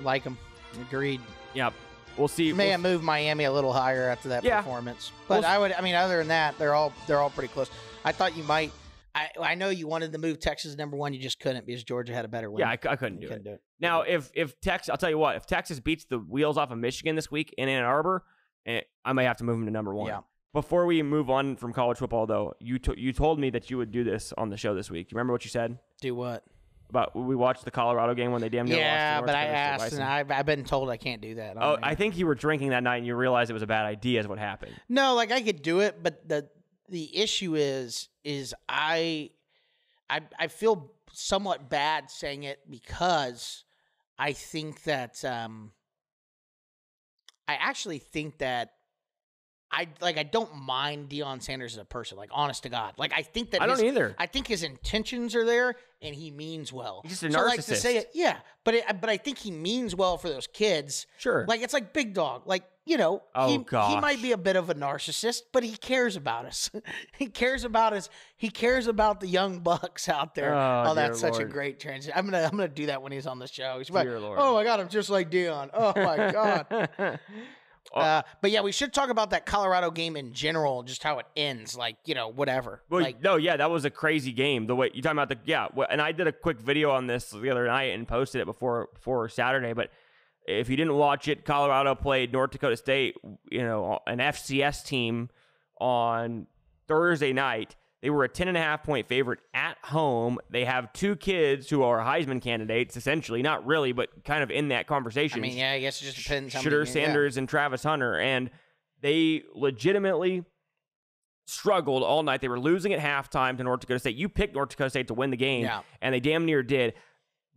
Like them. Agreed. Yep. We'll see. May have moved Miami a little higher after that performance. But other than that, they're all pretty close. I thought you might. I know you wanted to move Texas number 1. You just couldn't because Georgia had a better win. Yeah, I couldn't do it. Now, if Texas, I'll tell you what, if Texas beats the wheels off of Michigan this week in Ann Arbor, I may have to move them to number 1. Yeah. Before we move on from college football, though, you told me that you would do this on the show this week. You remember what you said? Do what? About we watched the Colorado game when they damn near lost. Yeah, but I asked, and I've been told I can't do that. I think you were drinking that night and you realized it was a bad idea is what happened. No, like I could do it, but the issue is I feel somewhat bad saying it because I think that I actually think that I don't mind Deion Sanders as a person, like honest to God. Like I think that I don't either. I think his intentions are there and he means well. He's just a narcissist. So like to say it, yeah, but I think he means well for those kids. Sure. Like it's like Big Dog. Like, he might be a bit of a narcissist, but he cares about us. He cares about us. He cares about the young bucks out there. Oh, that's such a great transition. I'm gonna do that when he's on the show. He's like, oh my God, I'm just like Deion. Oh my God. But yeah, we should talk about that Colorado game in general, just how it ends, like, whatever. Well, that was a crazy game. The way you're talking about and I did a quick video on this the other night and posted it before Saturday, but if you didn't watch it, Colorado played North Dakota State, an FCS team on Thursday night. They were a 10.5-point favorite at home. They have 2 kids who are Heisman candidates, essentially. Not really, but kind of in that conversation. I mean, yeah, I guess it just depends. Shedeur Sanders and Travis Hunter. And they legitimately struggled all night. They were losing at halftime to North Dakota State. You picked North Dakota State to win the game, and they damn near did.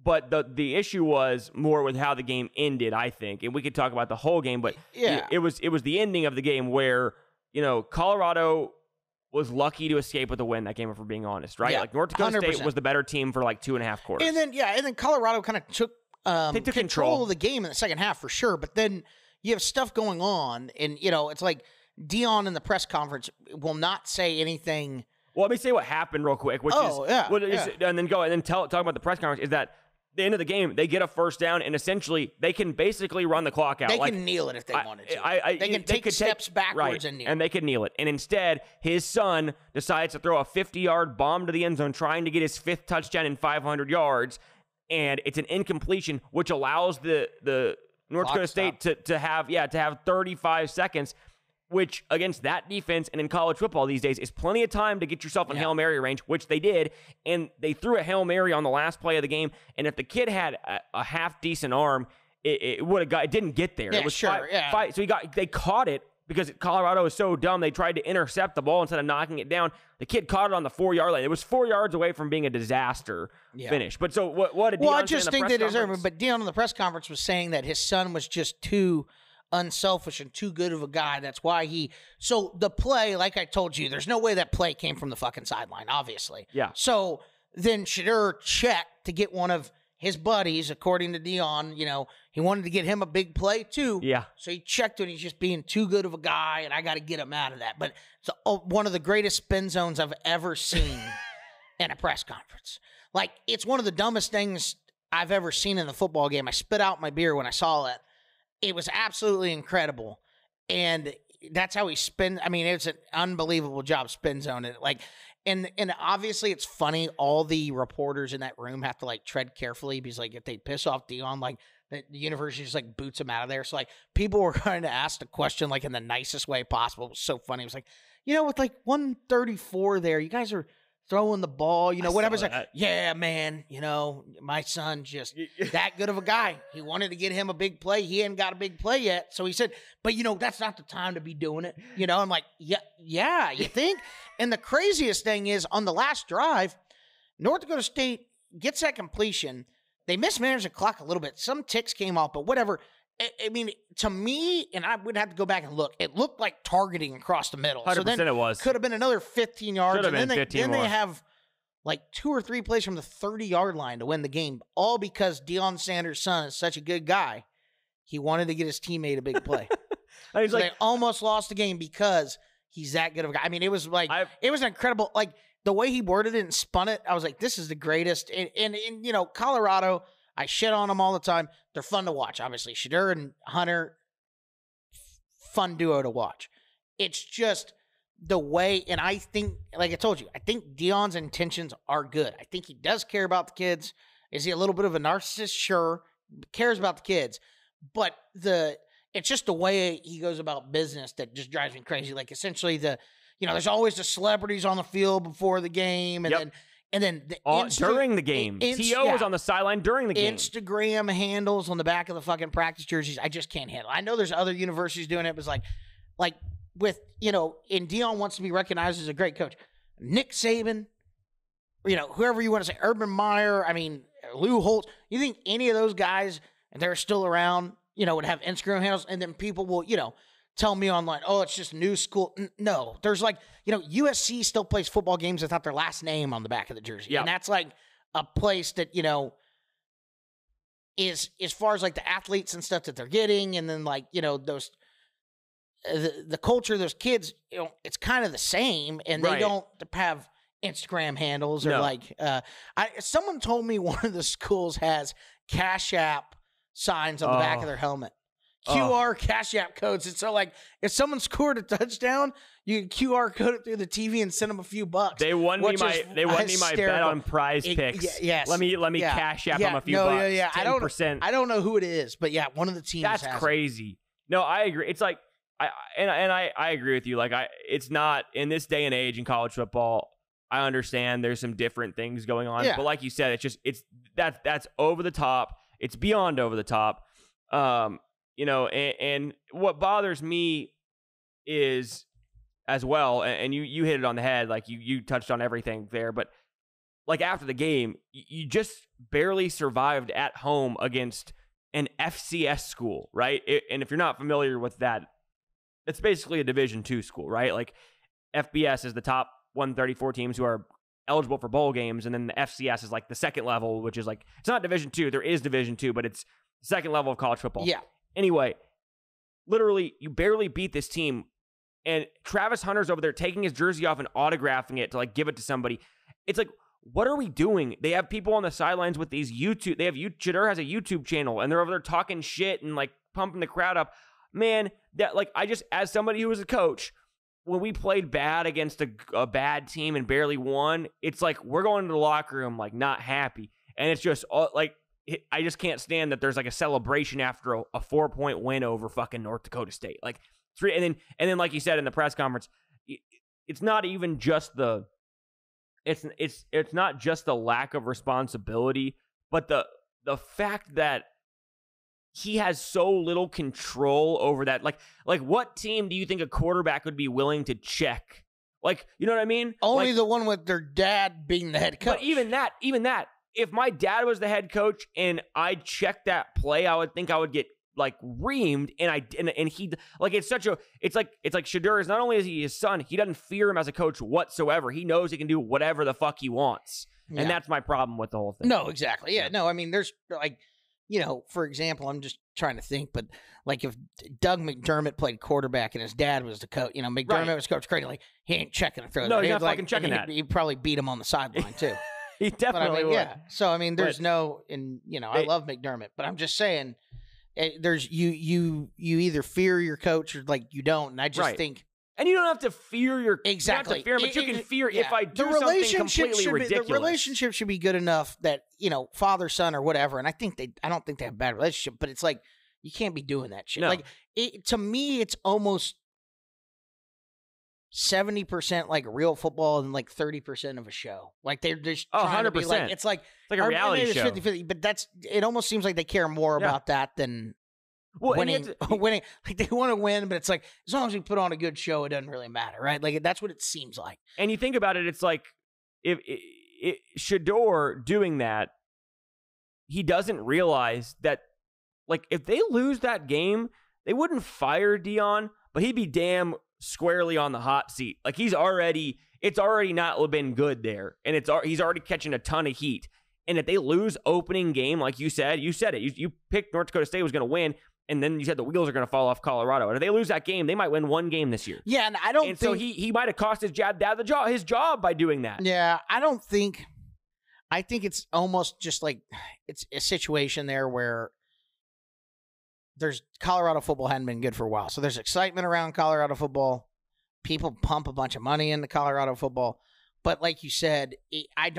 But the issue was more with how the game ended, I think. And we could talk about the whole game, but it was the ending of the game where, Colorado was lucky to escape with a win that game, if we're being honest, right? Yeah, like North Dakota 100%. State was the better team for like 2.5 quarters. And then Colorado kind of took control of the game in the second half for sure. But then you have stuff going on, and it's like Deion in the press conference will not say anything. Well, let me say what happened real quick, and then talk about the press conference. Is that the end of the game, they get a first down, and essentially they can basically run the clock out. They can kneel it if they wanted to. They can take steps backwards and kneel. And they could kneel it. And instead, his son decides to throw a 50-yard bomb to the end zone, trying to get his 5th touchdown in 500 yards, and it's an incompletion, which allows the North Dakota State to have 35 seconds. Which, against that defense and in college football these days, is plenty of time to get yourself in Hail Mary range, which they did. And they threw a Hail Mary on the last play of the game. And if the kid had a half-decent arm, it would have got. It didn't get there. Yeah, it was sure. five, so they caught it because Colorado is so dumb. They tried to intercept the ball instead of knocking it down. The kid caught it on the 4-yard line. It was 4 yards away from being a disaster finish. But so what did Deion I just think that but Deion in the press conference was saying that his son was just too unselfish and too good of a guy. That's why so the play, like I told you, there's no way that play came from the fucking sideline, obviously. Yeah. So then Shedeur checked to get one of his buddies, according to Deion, he wanted to get him a big play too. Yeah. So he checked it. He's just being too good of a guy, and I got to get him out of that. But it's one of the greatest spin zones I've ever seen in a press conference. Like, it's one of the dumbest things I've ever seen in the football game. I spit out my beer when I saw it. It was absolutely incredible. And that's how he spins. I mean, it's an unbelievable job spin zone. And obviously it's funny. All the reporters in that room have to like tread carefully because like if they piss off Deion, like the university just like boots him out of there. So like people were trying to ask the question like in the nicest way possible. It was so funny. It was like, with like 134 there, you guys are throwing the ball, whatever. It's like, yeah, man, my son just that good of a guy. He wanted to get him a big play. He hadn't got a big play yet. So he said, but that's not the time to be doing it. I'm like, yeah, you think? And the craziest thing is on the last drive, North Dakota State gets that completion. They mismanaged the clock a little bit. Some ticks came off, but whatever. I mean, to me, and I would have to go back and look, it looked like targeting across the middle. 100% so then it was. Could have been another 15 yards. Should have been 15 more. They have like 2 or 3 plays from the 30-yard line to win the game, all because Deion Sanders' son is such a good guy. He wanted to get his teammate a big play. So they almost lost the game because he's that good of a guy. I mean, it was like, it was incredible. Like, the way he worded it and spun it, I was like, this is the greatest. And Colorado, I shit on them all the time. They're fun to watch, obviously. Shedeur and Hunter, fun duo to watch. It's just the way, and I think, like I told you, I think Deion's intentions are good. I think he does care about the kids. Is he a little bit of a narcissist? Sure. Cares about the kids. But it's just the way he goes about business that just drives me crazy. Like, essentially, there's always the celebrities on the field before the game, and then during the game. T.O. was on the sideline during the game. Instagram handles on the back of the fucking practice jerseys, I just can't handle. I know there's other universities doing it. It was like with, and Deion wants to be recognized as a great coach. Nick Saban, whoever you want to say, Urban Meyer, I mean, Lou Holtz. You think any of those guys, and they're still around, would have Instagram handles, and then people will, tell me online, oh, it's just new school. No, there's like, USC still plays football games without their last name on the back of the jersey. Yep. And that's like a place that, is as far as like the athletes and stuff that they're getting. And then like, those, the culture of those kids, it's kind of the same, and they don't have Instagram handles or someone told me one of the schools has Cash App signs on the back of their helmet. QR Cash App codes. And so, like, if someone scored a touchdown, you can QR code it through the TV and send them a few bucks. They won me my bet on Prize Picks. Yes. Let me Cash App them a few bucks. Yeah. 10%. I don't know who it is, but yeah, one of the teams. That's crazy. No, I agree. It's like I agree with you. Like, it's not in this day and age in college football. I understand there's some different things going on, but like you said, that's over the top. It's beyond over the top. And what bothers me is as well, and you hit it on the head, like you touched on everything there, but like after the game, you just barely survived at home against an FCS school, right? And if you're not familiar with that, it's basically a Division II school, right? Like FBS is the top 134 teams who are eligible for bowl games, and then the FCS is like the second level, which is like, it's not Division II, there is Division II, but it's the second level of college football. Yeah. Anyway, literally, you barely beat this team, and Travis Hunter's over there taking his jersey off and autographing it to like give it to somebody. It's like, what are we doing? They have people on the sidelines with these YouTube. Shedeur has a YouTube channel, and they're over there talking shit and like pumping the crowd up. Man, that like as somebody who was a coach, when we played bad against a bad team and barely won, it's like we're going to the locker room like not happy, and it's just like. I just can't stand that there's like a celebration after a 4-point win over fucking North Dakota State. Like, and then like you said in the press conference, it's not even just it's not just the lack of responsibility, but the fact that he has so little control over that. Like what team do you think a quarterback would be willing to check? Like, you know what I mean? Only like, the one with their dad being the head coach. But even that, if my dad was the head coach and I checked that play, I would think I would get like reamed, and he like it's like Shedeur is not only is he his son, he doesn't fear him as a coach whatsoever. He knows he can do whatever the fuck he wants, and that's my problem with the whole thing. No, exactly. Yeah, no, I mean, there's like, for example, I'm just trying to think, but like if Doug McDermott played quarterback and his dad was the coach, McDermott was Coach Creighton, like he ain't checking a throw. No, he's not fucking checking that. He'd probably beat him on the sideline too. He definitely would. Yeah. So I mean, there's I love McDermott, but I'm just saying. There's you either fear your coach or like you don't, and I just think, and you don't have to fear your exactly. You don't have to fear him, but you can fear if I do something completely ridiculous. The relationship should be good enough that father son or whatever. And I don't think they have a bad relationship, but it's like you can't be doing that shit. No. Like to me, it's almost 70% like real football and like 30% of a show. Like they're just trying 100%. To be like, it's like a reality show. 50-50, but it almost seems like they care more about that than winning. Winning. Like they want to win, but it's like as long as we put on a good show, it doesn't really matter, right? Like that's what it seems like. And you think about it, it's like if Shedeur doing that, he doesn't realize that like if they lose that game, they wouldn't fire Dion, but he'd be damn squarely on the hot seat. Like it's already not been good there, and he's already catching a ton of heat. And if they lose opening game, like you said it. You picked North Dakota State was going to win, and then you said the wheels are going to fall off Colorado. And if they lose that game, they might win one game this year. Yeah, and I don't. And think, so he might have cost his dad his job by doing that. Yeah, I think it's almost just like it's a situation there where there's Colorado football hadn't been good for a while. So there's excitement around Colorado football. People pump a bunch of money into Colorado football. But like you said, I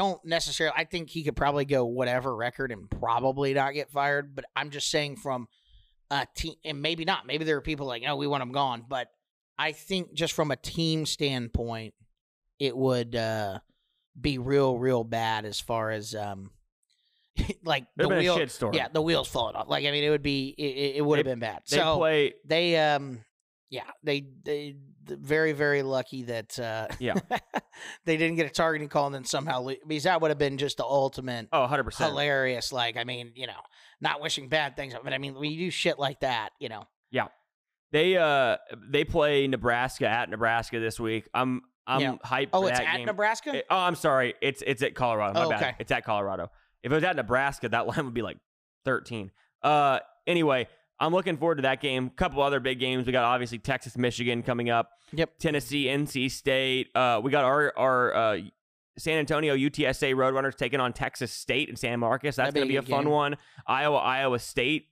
think he could probably go whatever record and probably not get fired. But I'm just saying from a team, and maybe not. Maybe there are people like, we want him gone. But I think just from a team standpoint, it would be real, real bad as far as like the wheel, shit story. Yeah, the wheels falling off. Like I mean, it would be, it would have been bad. They very, very lucky that they didn't get a targeting call and then somehow because that would have been just the ultimate 100% hilarious. Like I mean, not wishing bad things, but I mean when you do shit like that, Yeah, they play Nebraska at Nebraska this week. I'm hyped. Oh, for it's that at game. Nebraska. I'm sorry, it's at Colorado. My bad. Okay. It's at Colorado. If it was at Nebraska, that line would be like 13. Anyway, I'm looking forward to that game. A couple other big games. We got obviously Texas, Michigan coming up. Yep. Tennessee, NC State. We got our San Antonio UTSA Roadrunners taking on Texas State and San Marcos. That's going to be a fun one. Iowa State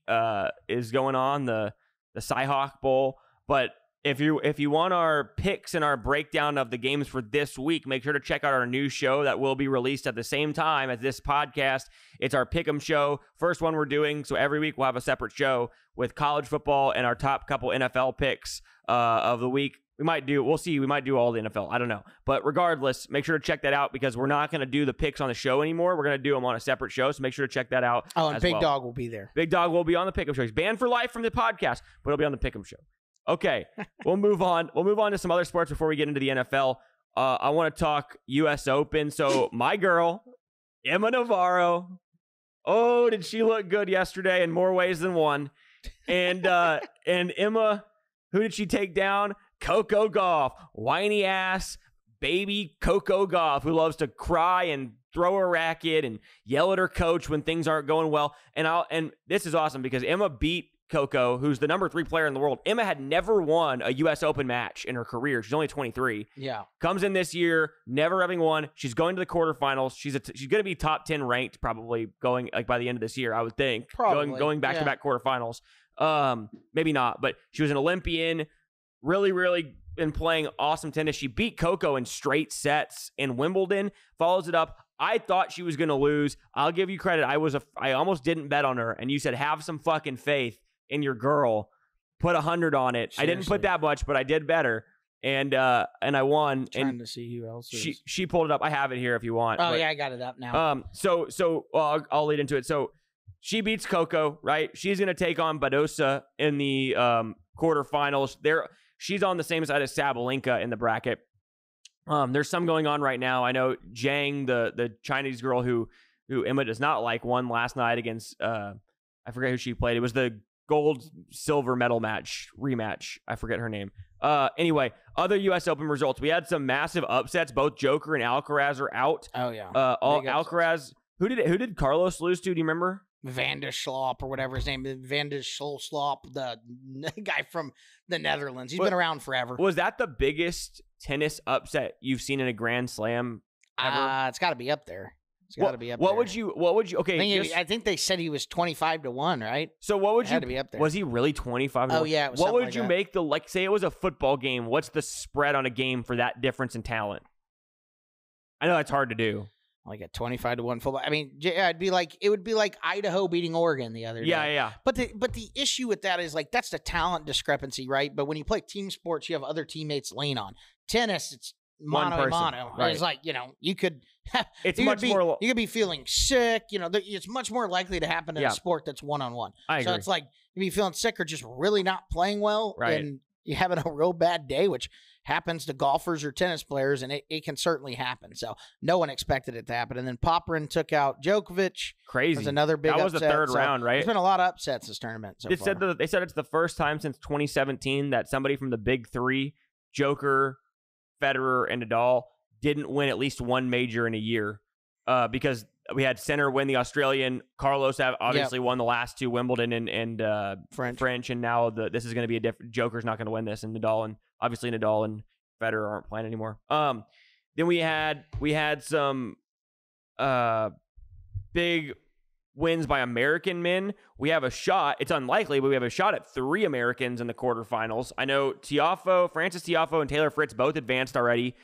is going on the Cyhawk Bowl. But if you want our picks and our breakdown of the games for this week, make sure to check out our new show that will be released at the same time as this podcast. It's our Pick'em show. First one we're doing. So every week we'll have a separate show with college football and our top couple NFL picks of the week. We'll see. We might do all the NFL. I don't know. But regardless, make sure to check that out because we're not going to do the picks on the show anymore. We're going to do them on a separate show. So make sure to check that out. Oh, and Big Dog will be there. Big Dog will be on the Pick'em show. He's banned for life from the podcast, but he'll be on the Pick'em show. Okay, we'll move on. We'll move on to some other sports before we get into the NFL. I want to talk U.S. Open. So my girl, Emma Navarro. Oh, did she look good yesterday in more ways than one? And Emma, who did she take down? Coco Gauff, whiny ass baby Coco Gauff, who loves to cry and throw a racket and yell at her coach when things aren't going well. And this is awesome because Emma beat Coco, who's the number 3 player in the world. Emma had never won a U.S. Open match in her career. She's only 23. Yeah. Comes in this year, never having won. She's going to the quarterfinals. She's going to be top 10 ranked probably going like by the end of this year, I would think. Probably. Going back-to-back quarterfinals. Maybe not, but she was an Olympian. Really, really been playing awesome tennis. She beat Coco in straight sets in Wimbledon. Follows it up. I thought she was going to lose. I'll give you credit. I almost didn't bet on her, and you said have some fucking faith in your girl. Put 100 on it. Seriously. I didn't put that much, but I did better, and I won. I'm trying to see who else. She pulled it up. I have it here if you want. Oh yeah, I got it up now. So I'll lead into it. So she beats Coco, right? She's going to take on Badosa in the quarterfinals. She's on the same side as Sabalenka in the bracket. There's some going on right now. I know Zhang, the Chinese girl who Emma does not like, won last night against I forget who she played. It was the gold silver medal rematch. I forget her name. Anyway, other U.S. Open results. We had some massive upsets. Both Joker and Alcaraz are out. Oh yeah. Alcaraz. Who did Carlos lose to? Do you remember? Van der Sloop or whatever his name is. Van der Sloop, the guy from the Netherlands. He's been around forever. Was that the biggest tennis upset you've seen in a Grand Slam ever? It's got to be up there. What would you? Okay, I think they said he was 25-1, right? So what would Had to be up there. Was he really 25? Oh yeah. What would you make say it was a football game? What's the spread on a game for that difference in talent? I know that's hard to do. Like a 25-1 football. I mean, it would be like Idaho beating Oregon the other day. Yeah. But the issue with that is like that's the talent discrepancy, right? But when you play team sports, you have other teammates lean on. Tennis, it's mano a mano. Right. It's like, you could you could be feeling sick. It's much more likely to happen in a sport that's one-on-one. So it's like you be feeling sick or just really not playing well, and you're having a real bad day, which happens to golfers or tennis players, and it can certainly happen. So no one expected it to happen. And then Popyrin took out Djokovic. Crazy. Was another big That was upset. the third round, right? There's been a lot of upsets this tournament so far. They said it's the first time since 2017 that somebody from the big three, Joker, Federer, and Nadal, didn't win at least one major in a year, because we had Sinner win the Australian. Carlos obviously won the last two, Wimbledon and French, and now this is going to be a different. Joker's not going to win this, and Nadal and Federer aren't playing anymore. Then we had some big wins by American men. We have a shot. It's unlikely, but we have a shot at 3 Americans in the quarterfinals. I know Frances Tiafoe and Taylor Fritz both advanced already.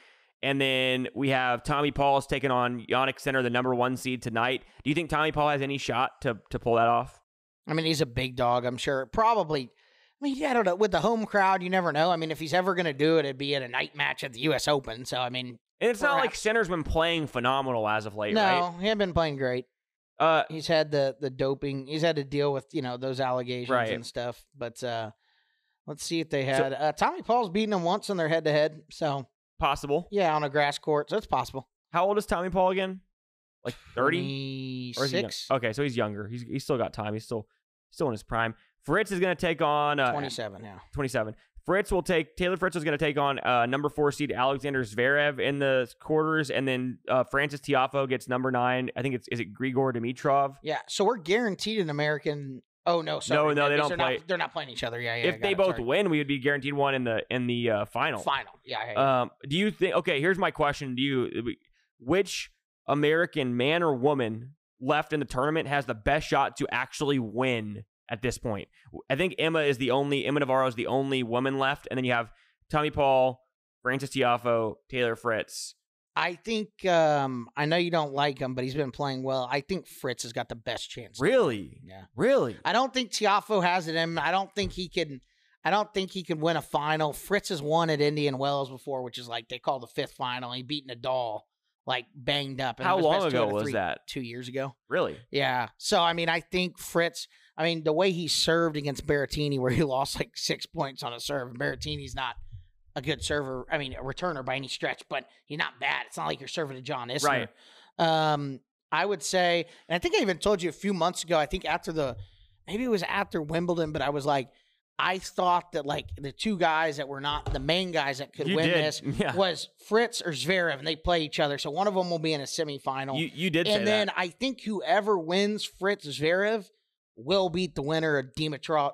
And then we have Tommy Paul's taking on Jannik Sinner, the number 1 seed tonight. Do you think Tommy Paul has any shot to pull that off? I mean, he's a big dog, I'm sure. Probably. I mean, I don't know. With the home crowd, you never know. I mean, if he's ever going to do it, it'd be at a night match at the U.S. Open. So, I mean. And it's not like Sinner's been playing phenomenal as of late, right? No, he hasn't been playing great. He's had the doping. He's had to deal with, those allegations and stuff. But let's see if they had. Tommy Paul's beaten him once in their head-to-head. So. Possible. Yeah, on a grass court. So it's possible. How old is Tommy Paul again? Like 30? 26. Okay, so he's younger. He's still got time. He's still in his prime. Fritz is going to take on 27. Yeah, 27. Taylor Fritz is going to take on number 4 seed Alexander Zverev in the quarters, and then Frances Tiafoe gets number 9. I think is it Grigor Dimitrov? Yeah. So we're guaranteed an American. Oh no, sorry. No, they don't play. They're not playing each other. Yeah. If they both win, we would be guaranteed one in the final. Final. Yeah. Do you think? Okay, here's my question. Which American man or woman left in the tournament has the best shot to actually win at this point? I think Emma Navarro is the only woman left, and then you have Tommy Paul, Frances Tiafoe, Taylor Fritz. I think I know you don't like him, but he's been playing well. I think Fritz has got the best chance. Really? Yeah. Really? I don't think Tiafoe has it in him. I don't think he can win a final. Fritz has won at Indian Wells before, which is like they call the 5th final. He beat Nadal, like banged up. How long ago was that? 2 years ago. Really? Yeah. So I mean, I think Fritz. I mean, the way he served against Berrettini, where he lost like 6 points on a serve. Berrettini's not a good server. I mean, a returner by any stretch, but he's not bad. It's not like you're serving to John Isner. Right. I would say, and I think I even told you a few months ago, I think maybe it was after Wimbledon, but I was like, I thought that like the 2 guys that were not the main guys that could win this was Fritz or Zverev, and they play each other. So one of them will be in a semifinal. You did say that. And then I think whoever wins Fritz Zverev will beat the winner of Dimitrov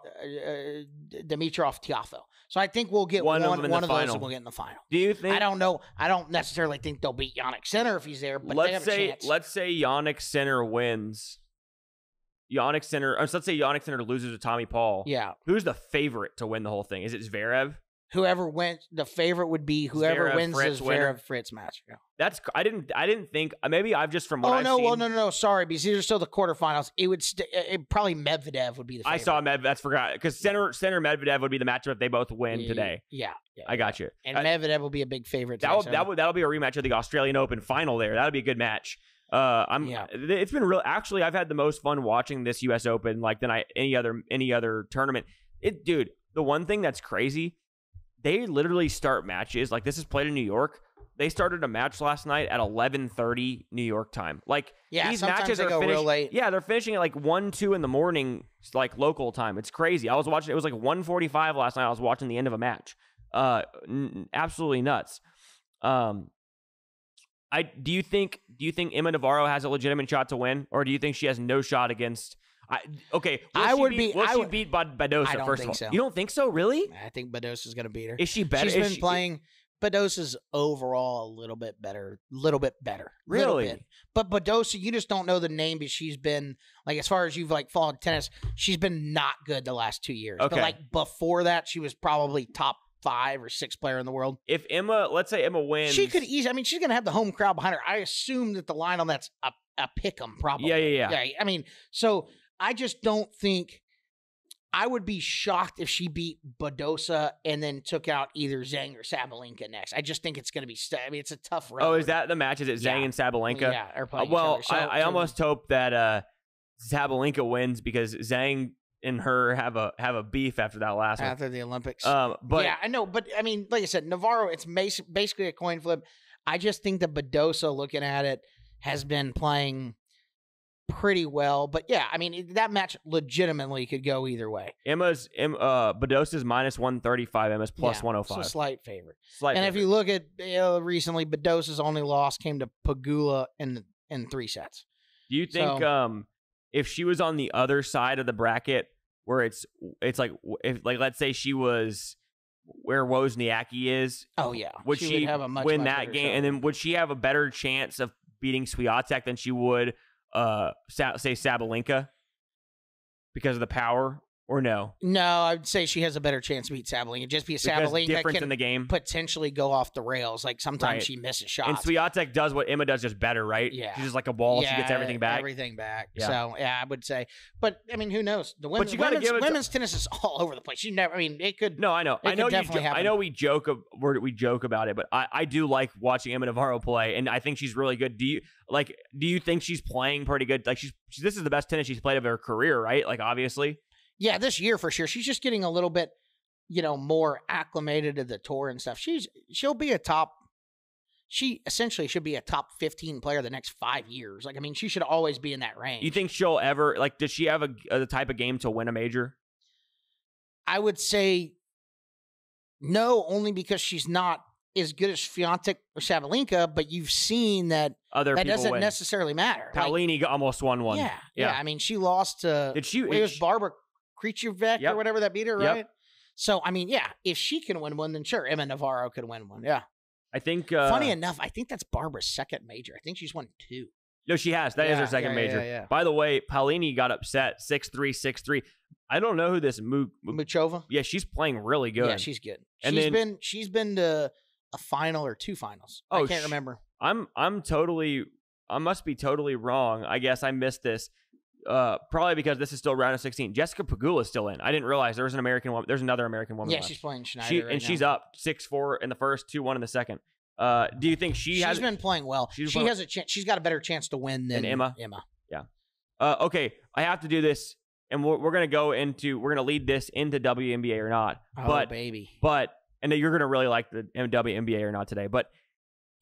Tiafoe. So I think we'll get one of those and we'll get in the final. Do you think? I don't know. I don't necessarily think they'll beat Jannik Sinner if he's there, but they have a chance. Let's say Jannik Sinner wins. Let's say Jannik Sinner loses to Tommy Paul. Yeah. Who's the favorite to win the whole thing? Is it Zverev? Whoever wins, the favorite would be whoever Zverev, wins Fritz the winner. Zverev Fritz match. Yeah. I didn't think maybe I've just from what I've seen. Well, no. Sorry, because these are still the quarterfinals. It would probably Medvedev would be the favorite. I saw Medvedev. That's forgot because center Medvedev would be the matchup if they both win today. Yeah. I got you. And Medvedev will be a big favorite. That'll be a rematch of the Australian Open final there. That'll be a good match. It's been real. Actually, I've had the most fun watching this U.S. Open than any other tournament. Dude, the one thing that's crazy, they literally start matches this is played in New York. They started a match last night at 11:30 New York time. These matches are finished real late. Yeah, they're finishing at 1, 2 in the morning, local time. It's crazy. I was watching. It was 1:45 last night. I was watching the end of a match. Absolutely nuts. Do you think Emma Navarro has a legitimate shot to win, or do you think she has no shot against? Will she beat Badosa first of all? So. You don't think so? Really? I think Badosa's going to beat her. Is she better? She's been playing. Badosa's overall a little bit better. Really? But Badosa, you just don't know the name because she's been, as far as you've, followed tennis, she's been not good the last 2 years. Okay. But, before that, she was probably top 5 or 6 player in the world. If let's say Emma wins. She could easily, she's going to have the home crowd behind her. I assume that the line on that's a pick 'em probably. Yeah. So I just don't think. I would be shocked if she beat Badosa and then took out either Zhang or Sabalenka next. I just think it's going to be. It's a tough road. Oh, is that the match? Is it Zhang and Sabalenka? Yeah. I almost hope that Sabalenka wins because Zhang and her have a beef after that last one. After the Olympics. But yeah, I know. But like I said, Navarro, it's basically a coin flip. I just think that Badosa, looking at it, has been playing pretty well, but that match legitimately could go either way. Badosa's -135, Emma's plus 105. It's a slight favorite. If you look at recently, Badosa's only loss came to Pegula in 3 sets. Do you think if she was on the other side of the bracket where it's if let's say she was where Wozniacki is, would she have a much win that game, and then would she have a better chance of beating Swiatek than she would say Sabalenka because of the power, or no? No, I'd say she has a better chance to beat Sabalenka. Just because Sabalenka difference can in the game potentially go off the rails. Sometimes she misses shots. And Swiatek does what Emma does, just better, right? Yeah. She's just like a ball. Yeah, she gets everything back. Yeah. So, I would say. But, who knows? The women's tennis is all over the place. It could. No, I know. I know we joke about it, but I do like watching Emma Navarro play, and I think she's really good. Do you think she's playing pretty good? This is the best tennis she's played of her career, right? Obviously. Yeah, this year for sure. She's just getting a little bit, more acclimated to the tour and stuff. She'll be she essentially should be a top 15 player the next 5 years. She should always be in that range. You think she'll ever, does she have the type of game to win a major? I would say no, only because she's not as good as Swiatek or Sabalenka, but you've seen that that doesn't necessarily matter. Paolini almost won one. Yeah. She lost to, it was Barbara Krejcik or whatever that beat her, right? Yep. So, if she can win one, then sure, Emma Navarro could win one. Yeah. I think... funny enough, I think that's Barbara's second major. I think she's won 2. No, she has. That is her second major. Yeah. By the way, Paolini got upset 6-3, 6-3. I don't know who this... Muchova? Yeah, she's playing really good. Yeah, she's good. She's been to a final or 2 finals. I can't remember. I must be totally wrong. I guess I missed this. Probably because this is still round of 16. Jessica Pegula is still in. I didn't realize there was an American woman. There's another American woman. Yeah, left. She's playing Schneider. She's up 6-4 in the first, 2-1 in the second. Do you think she's been playing well? She has a chance. She's got a better chance to win than Emma. Yeah. Okay, I have to do this, and we're gonna lead this into WNBA or not. Oh, baby. And you're gonna really like the WNBA or not today. But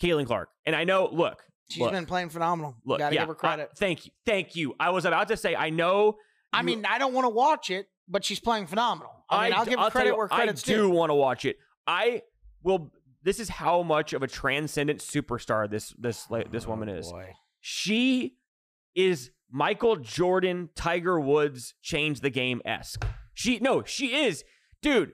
Caitlin Clark, and I know. Look. She's been playing phenomenal. Look, gotta give her credit. Thank you. I was about to say, I know. I don't want to watch it, but she's playing phenomenal. I'll give her credit where credit's due. I do want to watch it. I will. This is how much of a transcendent superstar this woman is. Boy. She is Michael Jordan, Tiger Woods, change the game-esque. She is, dude.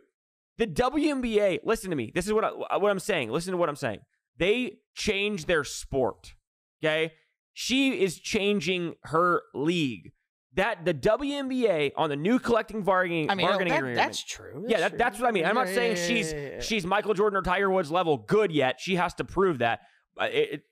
The WNBA. Listen to me. This is what I'm saying. Listen to what I'm saying. They changed their sport. Okay, she is changing her league. That the WNBA on the new collective bargaining agreement. That's true. That's what I mean. I'm not saying she's Michael Jordan or Tiger Woods level good yet. She has to prove that.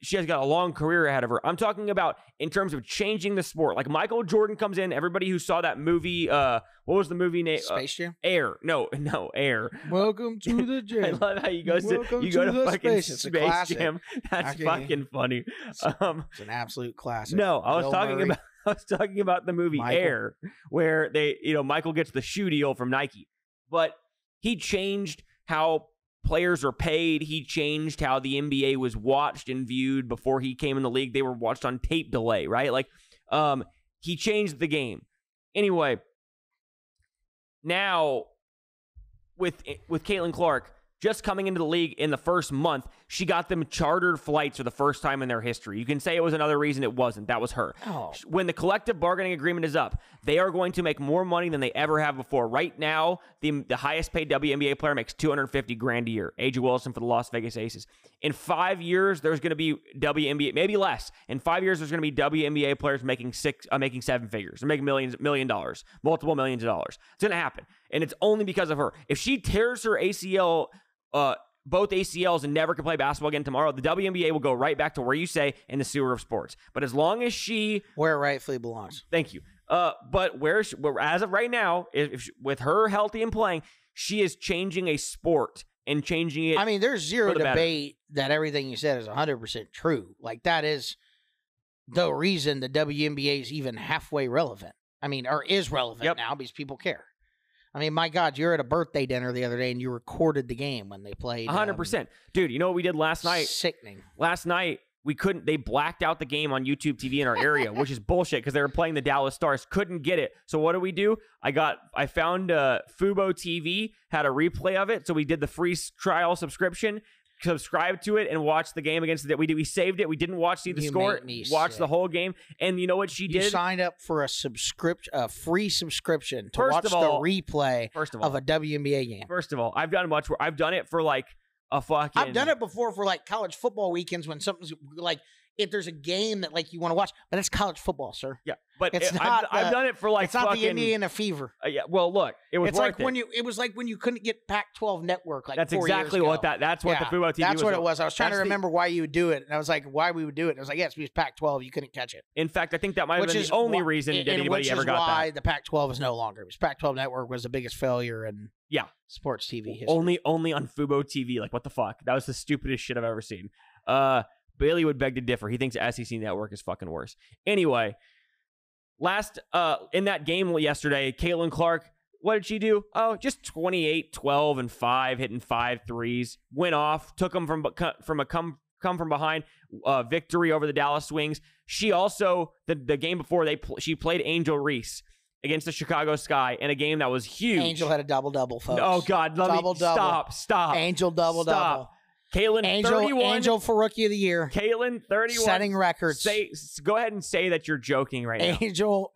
she has got a long career ahead of her. I'm talking about in terms of changing the sport. Like Michael Jordan comes in. Everybody who saw that movie, what was the movie name? Space Jam? Air. No, Air. Welcome to the gym. I love how you go to fucking Space Jam. That's fucking funny. It's an absolute classic. No, I was talking about the movie Air, where Michael gets the shoe deal from Nike, but he changed how players are paid. He changed how the NBA was watched and viewed before he came in the league. They were watched on tape delay, right? Like, he changed the game. Anyway, now with Caitlin Clark just coming into the league in the first month, she got them chartered flights for the first time in their history. You can say it was another reason. It wasn't. That was her. Oh. When the collective bargaining agreement is up, they are going to make more money than they ever have before. Right now, the highest paid WNBA player makes $250,000 a year. A'ja Wilson for the Las Vegas Aces. In 5 years, there's going to be WNBA, maybe less. In 5 years, there's going to be WNBA players making seven figures. They're making million dollars, multiple millions of dollars. It's going to happen. And it's only because of her. If she tears her ACL, both ACLs, and never can play basketball again tomorrow, the WNBA will go right back to where you say, in the sewer of sports. But as long as where it rightfully belongs. Thank you. But as of right now, with her healthy and playing, she is changing a sport and changing it. I mean, there's zero debate that everything you said is 100% true. Like, that is the reason the WNBA is even halfway relevant. I mean, or is relevant now because people care. I mean, my God, you're at a birthday dinner the other day and you recorded the game when they played. 100%. Dude, you know what we did last night? Sickening. Last night, they blacked out the game on YouTube TV in our area, which is bullshit because they were playing the Dallas Stars. Couldn't get it. So what do? I found Fubo TV, had a replay of it. So we did the free trial subscription, subscribed to it, and watched the game against it. We saved it. We didn't see the score. Watched the whole game. And you know what she did? You signed up for a free subscription to watch the replay of a WNBA game. First of all, I've done it for like a fucking... I've done it before for like college football weekends when something's like... If there's a game that like you want to watch, but it's college football, sir. Yeah, but I've done it for like it's not the Indiana fever. Yeah, well, look, it was like when you couldn't get Pac-12 network. Like that's exactly what that's what the Fubo TV. That's what it was. I was trying to remember why you would do it, and I was like, why we would do it. And I was like, yes, because Pac-12 you couldn't catch it. In fact, I think that might have been the only reason anybody ever got that. Why the Pac-12 is no longer. Because Pac-12 network was the biggest failure in sports TV history. Only on Fubo TV. Like, what the fuck? That was the stupidest shit I've ever seen. Bailey would beg to differ. He thinks SEC Network is fucking worse. Anyway, in that game yesterday, Caitlin Clark, what did she do? Oh, just 28, 12, and 5, hitting 5 threes. Went off, took them from a come from behind victory over the Dallas Wings. She also, the game before, she played Angel Reese against the Chicago Sky in a game that was huge. Angel had a double-double, folks. Oh, God. Stop. Angel double-double. Caitlin, 31. Angel for Rookie of the Year. Caitlin, 31. Setting records. Go ahead and say that you're joking right now.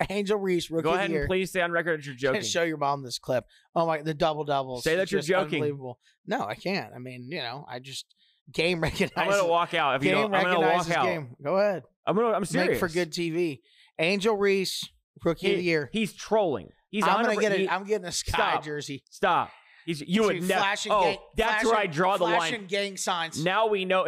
Angel Reese, Rookie of the Year. Go ahead and please say on record that you're joking. Can't show your mom this clip. Oh, my, the double-doubles. Say that you're joking. Unbelievable. No, I can't. I mean, I just, game recognizes. I'm going to walk out. If you don't, I'm going to walk out. Game. Go ahead. I'm serious. Make for good TV. Angel Reese, Rookie of the Year. He's trolling. I'm getting a Sky jersey. Stop. You would never. That's where I draw the line. Flashing gang signs. Now we know.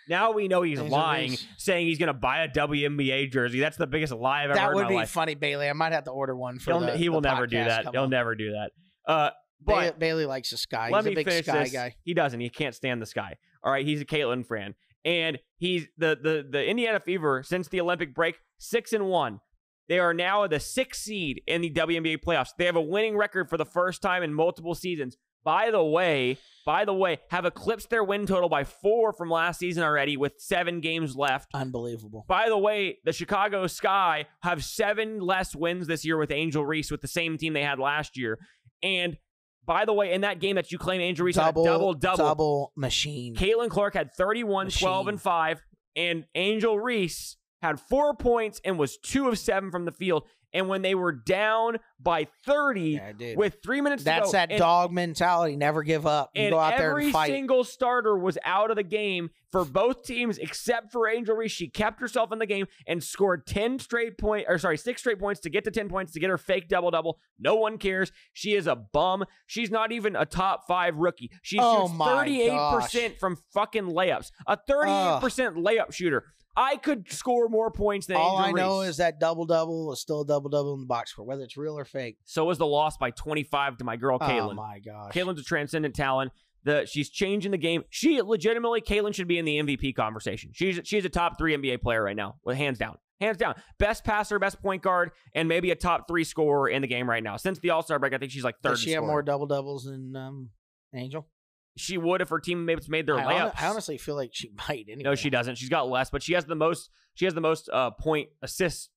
Now we know he's lying, saying he's going to buy a WNBA jersey. That's the biggest lie I've ever heard in my life. That would be funny, Bailey. I might have to order one for He will never do that. He'll never do that. But Bailey likes the Sky. He's a big Sky guy. He doesn't. He can't stand the Sky. All right, he's a Caitlin fan, and he's the Indiana Fever since the Olympic break 6-1. They are now the 6th seed in the WNBA playoffs. They have a winning record for the first time in multiple seasons. By the way, have eclipsed their win total by 4 from last season already with 7 games left. Unbelievable. By the way, the Chicago Sky have 7 less wins this year with Angel Reese with the same team they had last year. And by the way, in that game that you claim Angel Reese had a double machine. Caitlin Clark had 31, 12, and 5. And Angel Reese had 4 points and was 2 of 7 from the field. And when they were down by 30 with 3 minutes to go. That's that dog mentality. Never give up. You go out there and fight. Every single starter was out of the game for both teams except for Angel Reese. She kept herself in the game and scored 6 straight points to get to 10 points to get her fake double-double. No one cares. She is a bum. She's not even a top 5 rookie. She shoots 38% from fucking layups. A 38% layup shooter. I could score more points than Angel Reese. All I know is that double-double is still a double-double in the box score, whether it's real or fake. So was the loss by 25 to my girl, Caitlin. Oh, my gosh. Caitlin's a transcendent talent. She's changing the game. Caitlin should be in the MVP conversation. She's a top 3 NBA player right now, hands down. Hands down. Best passer, best point guard, and maybe a top 3 scorer in the game right now. Since the All-Star break, I think she's like third. Does she have more double-doubles than Angel? She would if her teammates made their layups. I honestly feel like she might. Anyway. No, she doesn't. She's got less, but she has the most. She has the most point assist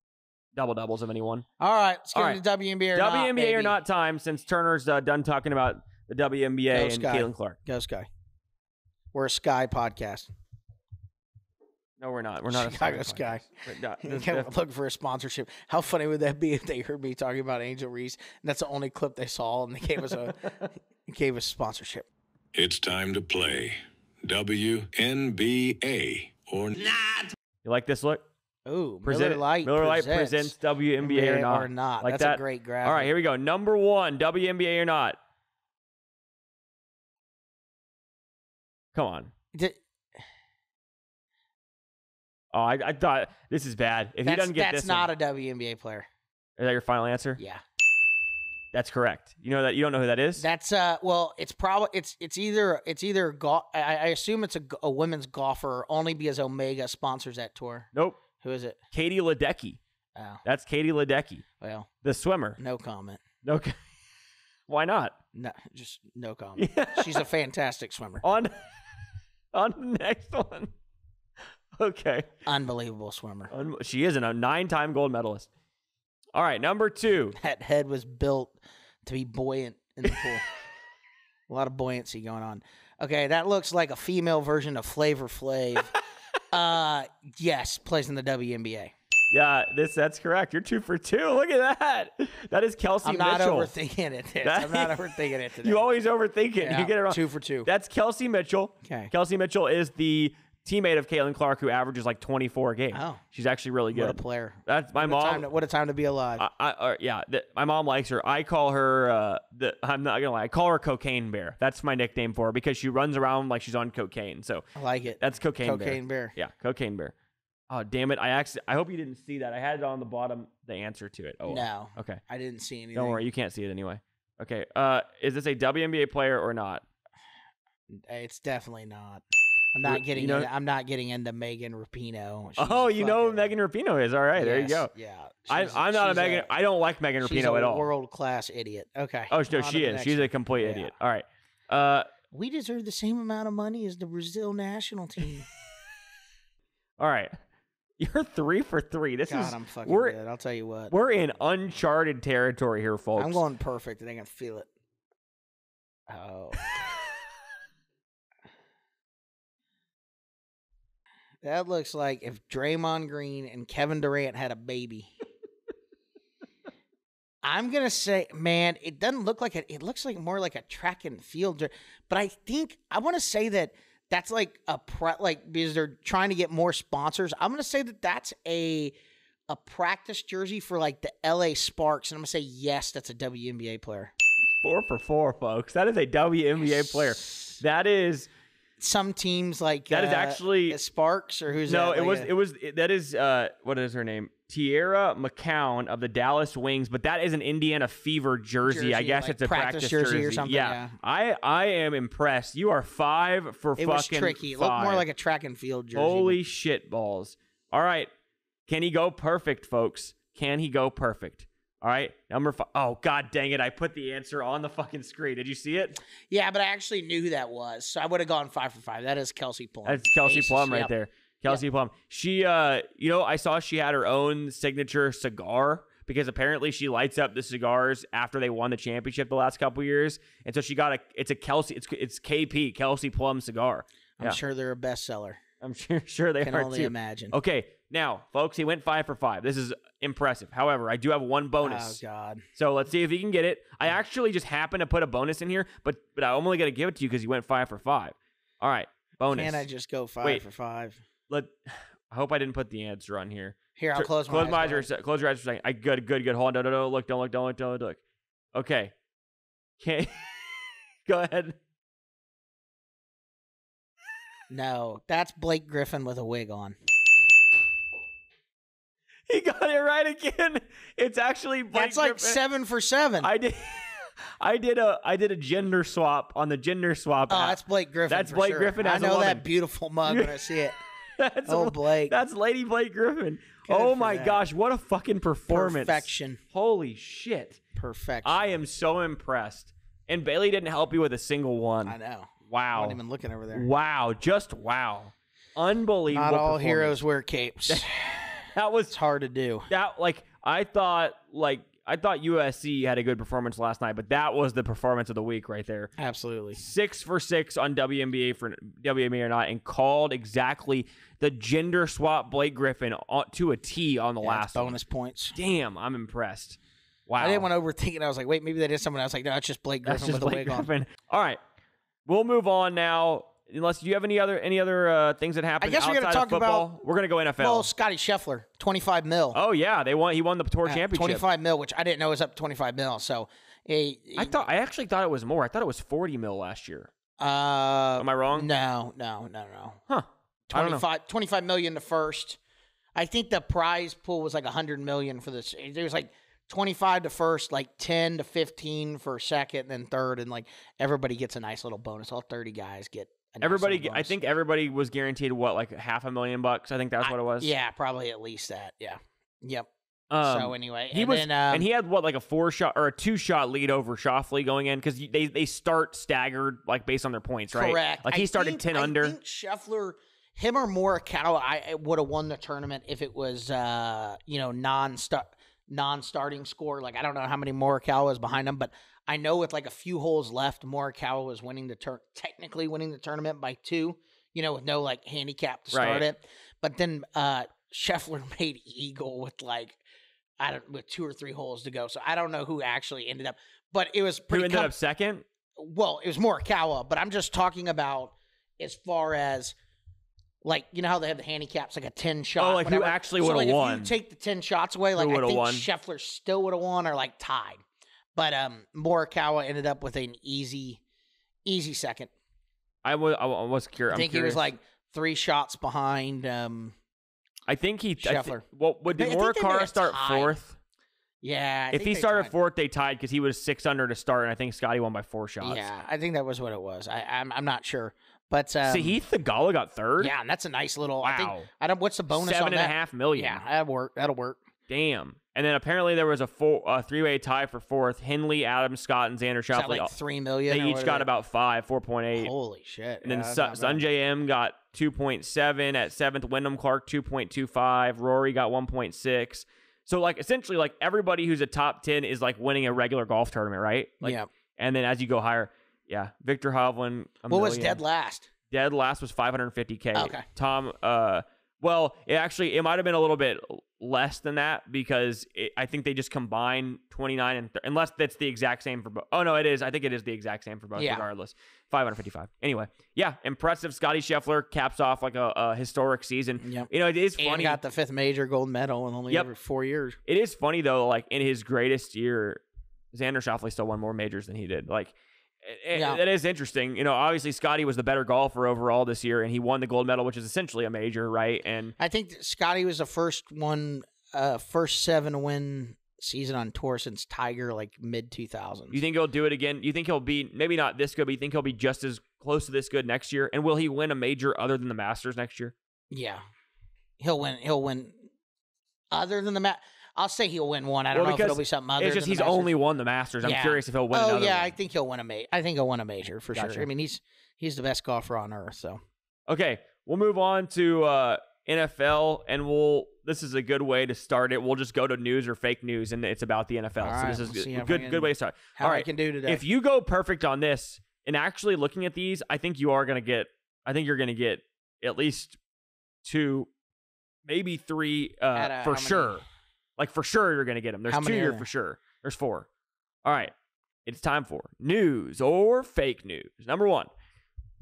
doubles of anyone. All right, let's get into WNBA or not. WNBA or not time, since Turner's done talking about the WNBA and Caitlin Clark. Go Sky. We're a Sky podcast. No, we're not. We're not Chicago a Sky. Looking for a sponsorship. How funny would that be if they heard me talking about Angel Reese and that's the only clip they saw and they gave us sponsorship. It's time to play WNBA or not. You like this look? Ooh, Miller Lite presents WNBA or not. Like that's a great graphic. All right, here we go. Number 1, WNBA or not. Come on. I thought this is bad. If he doesn't get this, that's not a WNBA player. Is that your final answer? Yeah. That's correct. You know that you don't know who that is? That's well, it's probably it's either I assume it's a women's golfer only because Omega sponsors that tour. Nope. Who is it? Katie Ledecky. Oh. That's Katie Ledecky. Well, the swimmer. No comment. No. Why not? No, just no comment. Yeah. She's a fantastic swimmer. On the next one. Okay. Unbelievable swimmer. She is a 9-time gold medalist. All right, number 2. That head was built to be buoyant in the pool. A lot of buoyancy going on. Okay, that looks like a female version of Flavor Flav. Yes, plays in the WNBA. Yeah, that's correct. You're 2 for 2. Look at that. That is Kelsey Mitchell. I'm not overthinking it. I'm not overthinking it today. You always overthink it. Yeah, you get it wrong. 2 for 2. That's Kelsey Mitchell. Okay. Kelsey Mitchell is the teammate of Caitlin Clark, who averages like 24 a game. Oh, she's actually really good. What a player! That's my mom. What a time to be alive. My mom likes her. I call her. I'm not gonna lie. I call her Cocaine Bear. That's my nickname for her because she runs around like she's on cocaine. So I like it. That's Cocaine Bear. Yeah, Cocaine Bear. Oh damn it! I hope you didn't see that. I had it on the bottom. The answer to it. Oh no. Okay. I didn't see anything. Don't worry. You can't see it anyway. Okay. Is this a WNBA player or not? It's definitely not. I'm not getting into Megan Rapinoe. You know who Megan Rapinoe is. All right, there you go. Yeah. I'm not a Megan. I don't like Megan Rapinoe at all. World-class idiot. Okay. Oh, no, she is. She's a complete idiot. All right. We deserve the same amount of money as the Brazil national team. All right. You're 3 for 3. I'm fucking good. I'll tell you what. We're in uncharted territory here, folks. I'm going perfect. I think I can feel it. Oh. That looks like if Draymond Green and Kevin Durant had a baby. I'm going to say, man, it doesn't look like it. It looks like more like a track and field. But I want to say that's like because they're trying to get more sponsors. I'm going to say that's a practice jersey for like the LA Sparks. And I'm going to say, yes, that's a WNBA player. 4 for 4, folks. That is a WNBA player. That is... Some teams like that is actually Sparks or who's no? That? That is what is her name? Tierra McCown of the Dallas Wings, but that is an Indiana Fever jersey. I guess like it's a practice jersey or something. Yeah. I am impressed. You are 5 for fucking 5. It was tricky. It looked more like a track and field jersey. Holy shit balls! All right, can he go perfect, folks? Can he go perfect? All right, number 5. Oh, god dang it. I put the answer on the fucking screen. Did you see it? Yeah, but I actually knew who that was. So I would have gone 5 for 5. That is Kelsey Plum. That's Kelsey Plum right there. Kelsey Plum. She, I saw she had her own signature cigar because apparently she lights up the cigars after they won the championship the last couple years. And so she got it's KP, Kelsey Plum cigar. I'm sure they're a bestseller. I'm sure they are Can only too. Imagine. Okay, Now, folks, he went 5 for 5. This is impressive. However, I do have one bonus. Oh, God. So let's see if he can get it. I actually just happened to put a bonus in here, but I'm only going to give it to you because he went 5 for 5. All right, bonus. Can't I just go 5 for 5? I hope I didn't put the answer on here. Here, I'll close my eyes. Close your eyes for a second. Good. Hold on. Don't look. Okay. Okay. Go ahead. No, that's Blake Griffin with a wig on. He got it right again. It's actually Blake That's like Griffin. 7 for 7. I did a gender swap on the gender swap. Oh, app. That's Blake Griffin. That's for Blake sure. Griffin as I a know woman. that beautiful mug when I see it. That's Blake. That's Lady Blake Griffin. Good Oh for my that. gosh, what a fucking performance. Perfection. Holy shit. Perfection. I am so impressed. And Bailey didn't help you with a single one. I know. Wow. I wasn't even looking over there. Wow. Just wow. Unbelievable. Not all performance. heroes wear capes. That was It's hard to do. I thought USC had a good performance last night, but that was the performance of the week right there. Absolutely. 6 for 6 on WNBA for WNBA or not, and called exactly the gender swap Blake Griffin to a T on the last bonus one. points. Damn, I'm impressed. Wow. I didn't want to overthink it. I was like, wait, maybe that is someone else. Like, no, it's just Blake Griffin with a wig on. All right, we'll move on now. Unless do you have any other things that happened? I guess we're going gonna to talk about. We're gonna go NFL. Well, Scottie Scheffler, $25 million. Oh yeah, he won the tour championship. $25 million, which I didn't know was up to $25 million. So, I actually thought it was more. I thought it was $40 million last year. Am I wrong? No. Huh. I don't know. $25 million the first. I think the prize pool was like $100 million for this. There was like 25 to first, like 10 to 15 for second, and then third, and like everybody gets a nice little bonus. All 30 guys get. I think everybody was guaranteed like $500,000. I think that's what it was. Yeah, probably at least that. Yeah. Yep. So anyway, he had like a 4-shot or a 2-shot lead over Scheffler going in because they start staggered like based on their points, right? Correct. Like he started 10 under. I think Scheffler, him or Morikawa, I would have won the tournament if it was non-starting score. Like I don't know how many Morikawa was behind him, but I know with like a few holes left, Morikawa was technically winning the tournament by 2, with no like handicap to start it. But then Scheffler made eagle with with 2 or 3 holes to go. So I don't know who actually ended up, but it was pretty. Who ended up second? Well, it was Morikawa, but I'm just talking about as far as how they have the handicaps, like a 10 shot. Oh, like whatever. Who actually would have won? If you take the 10 shots away, like I think Scheffler still would have won or like tied. But Morikawa ended up with an easy second. I was curious. I think he was like 3 shots behind. I think Scheffler. Did Morikawa start 4th? Yeah. If he started 4th, they tied because he was 6 under to start, and I think Scottie won by 4 shots. Yeah, I think that was what it was. I'm not sure. But Sahith Theegala got 3rd. Yeah, and that's a nice little. Wow. I don't. What's the bonus on that? $7.5 million. Yeah, that'll work. Damn. And then apparently there was a 3-way tie for 4th. Henley, Adams, Scott, and Xander Schauffele. Like $3 million. They each got about 4.8. Holy shit! And then Sungjae M got 2.7 at 7th. Wyndham Clark 2.25. Rory got 1.6. So essentially everybody who's a top 10 is winning a regular golf tournament, right? Yeah. And then as you go higher, yeah, Victor Hovland. What was dead last? Dead last was $550K. Okay. Tom. Well, it might have been a little bit less than that because I think they just combine 29 and unless that's the exact same for both. Oh no, it is. I think it is the exact same for both. Yeah. Regardless, 555. Anyway, yeah, impressive. Scottie Scheffler caps off a historic season. Yep. It is funny. And got the 5th major gold medal in only every 4 years. It is funny though. In his greatest year, Xander Schauffele still won more majors than he did. That is interesting. Obviously Scottie was the better golfer overall this year, and he won the gold medal, which is essentially a major, right? And I think Scottie was the first 7-win season on tour since Tiger, mid 2000s. You think he'll do it again? You think he'll be maybe not this good, but you think he'll be just as close to this good next year? And will he win a major other than the Masters next year? Yeah, he'll win. He'll win other than the I'll say he'll win one. I don't know if it'll be something other. It's just than he's the Masters. only won the Masters. I'm curious if he'll win another one. I think he'll win I think he'll win a major for sure. I mean, he's the best golfer on earth. So okay, we'll move on to NFL, and this is a good way to start it. We'll just go to news or fake news, and it's about the NFL. All so right, this is we'll good way to start. How All right, I can do today. If you go perfect on this, and actually looking at these, I think you're going to get at least 2 maybe 3 for sure. Like, for sure you're going to get them. There's 2 here for sure. There's 4. All right. It's time for news or fake news. Number 1,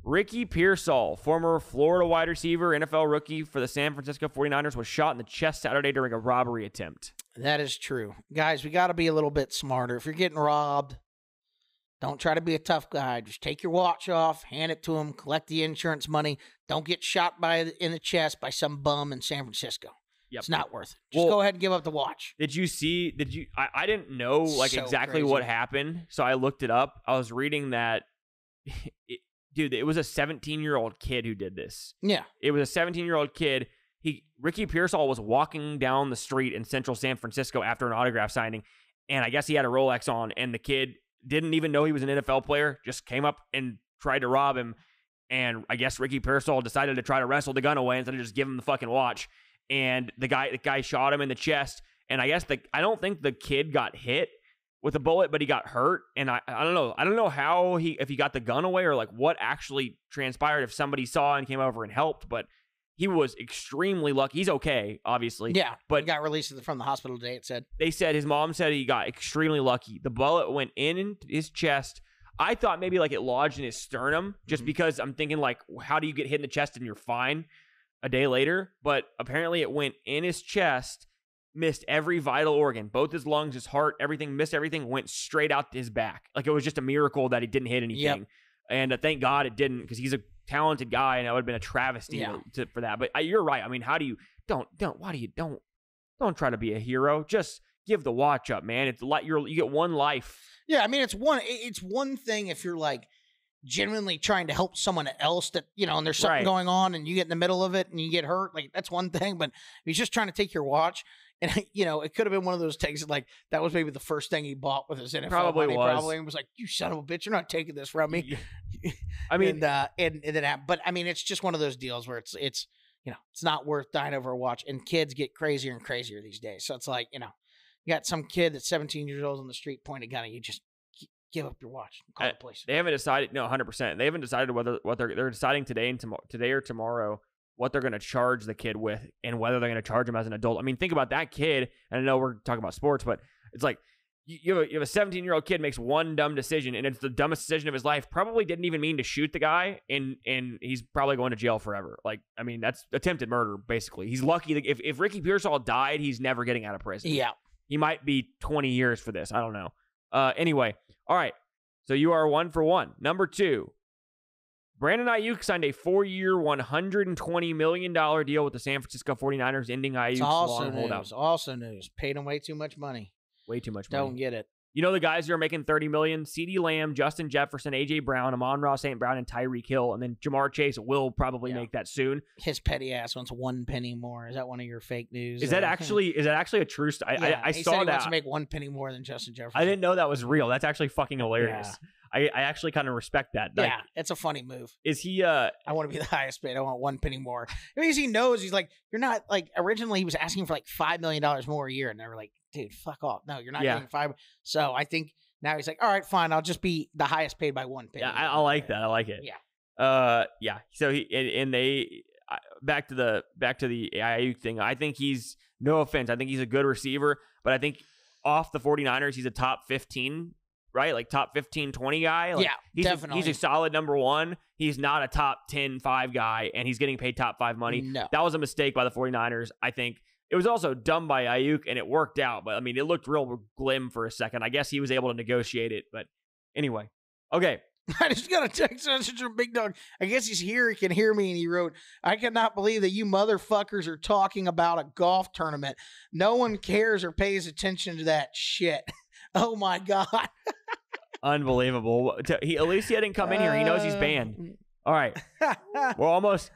Ricky Pearsall, former Florida wide receiver, NFL rookie for the San Francisco 49ers, was shot in the chest Saturday during a robbery attempt. That is true. Guys, we got to be a little bit smarter. If you're getting robbed, don't try to be a tough guy. Just take your watch off, hand it to him, collect the insurance money. Don't get shot in the chest by some bum in San Francisco. Yep. It's not worth it. Just go ahead and give up the watch. I didn't know exactly what happened, so I looked it up. I was reading that, it was a 17-year-old kid who did this. Yeah. It was a 17-year-old kid. Ricky Pearsall was walking down the street in central San Francisco after an autograph signing, and I guess he had a Rolex on, and the kid didn't even know he was an NFL player, just came up and tried to rob him, and I guess Ricky Pearsall decided to try to wrestle the gun away instead of just give him the fucking watch, and the guy shot him in the chest, and I guess I don't think the kid got hit with a bullet, but he got hurt, and I don't know. I don't know how if he got the gun away or like what actually transpired, if somebody saw and came over and helped, but he was extremely lucky. He's okay, obviously. Yeah, but he got released from the hospital today, it said. His mom said he got extremely lucky. The bullet went in his chest. I thought maybe like it lodged in his sternum, just because I'm thinking like, how do you get hit in the chest and you're fine a day later? But apparently it went in his chest, missed every vital organ, both his lungs, his heart, everything, missed everything, went straight out his back. Like, it was just a miracle that he didn't hit anything. Yep. And thank God it didn't, because he's a talented guy, and that would have been a travesty for that. But you're right. I mean, how do you don't try to be a hero. Just give the watch up, man. It's like you get one life. Yeah, I mean, it's one thing if you're like genuinely trying to help someone else that, and there's something going on and you get in the middle of it and you get hurt, like that's one thing. But if he's just trying to take your watch, and it could have been one of those things like that was maybe the first thing he bought with his NFL money. Probably was like, you son of a bitch, you're not taking this from me. I mean, and then, but I mean, it's just one of those deals where it's it's not worth dying over a watch, and kids get crazier and crazier these days. So it's like, you got some kid that's 17 years old on the street pointing a gun at you, just give up your watch and call the police. They haven't decided. No, 100%. They haven't decided what they're deciding today or tomorrow what they're going to charge the kid with, and whether they're going to charge him as an adult. I mean, think about that kid. And I know we're talking about sports, but it's like you have a 17-year-old kid makes one dumb decision, and it's the dumbest decision of his life. Probably didn't even mean to shoot the guy, and he's probably going to jail forever. Like, I mean, that's attempted murder, basically. He's lucky. If Ricky Pearsall died, he's never getting out of prison. Yeah. He might be 20 years for this. I don't know. Anyway, all right. So you are 1 for 1. Number 2. Brandon Ayuk signed a 4-year, $120 million deal with the San Francisco 49ers, ending Ayuk's long holdout. Also news. Paid him way too much money. Way too much money. Don't get it. You know the guys who are making $30 million? CeeDee Lamb, Justin Jefferson, A.J. Brown, Amon-Ra St. Brown, and Tyreek Hill. And then Jamar Chase will probably make that soon. His petty ass wants 1 penny more. Is that one of your fake news? Is that actually a true I said saw he that. wants to make 1 penny more than Justin Jefferson. I didn't know that was real. That's actually fucking hilarious. Yeah. I actually kind of respect that. Like, yeah, it's a funny move. Is he I want to be the highest paid. I want 1 penny more. Because he knows, he's like, you're not, like, originally he was asking for like $5 million more a year, and they were like, dude, fuck off. No, you're not getting 5. So I think now he's like, all right, fine, I'll just be the highest paid by 1 penny. Yeah, I like that. I like it. Yeah. Yeah. So back to the Ayuk thing. I think he's, no offense, I think he's a good receiver, but I think off the 49ers, he's a top 15, right? Like top 15, 20 guy. Like, yeah, definitely. He's a solid number 1. He's not a top 10, 5 guy, and he's getting paid top 5 money. No. That was a mistake by the 49ers. I think it was also dumb by Ayuk, and it worked out. But, I mean, it looked real glim for a second. I guess he was able to negotiate it. But anyway. Okay. I just got a text message from Big Dog. I guess he's here. He can hear me. And he wrote, I cannot believe that you motherfuckers are talking about a golf tournament. No one cares or pays attention to that shit. Oh, my God. Unbelievable. At least he didn't come in here. He knows he's banned. All right. we're almost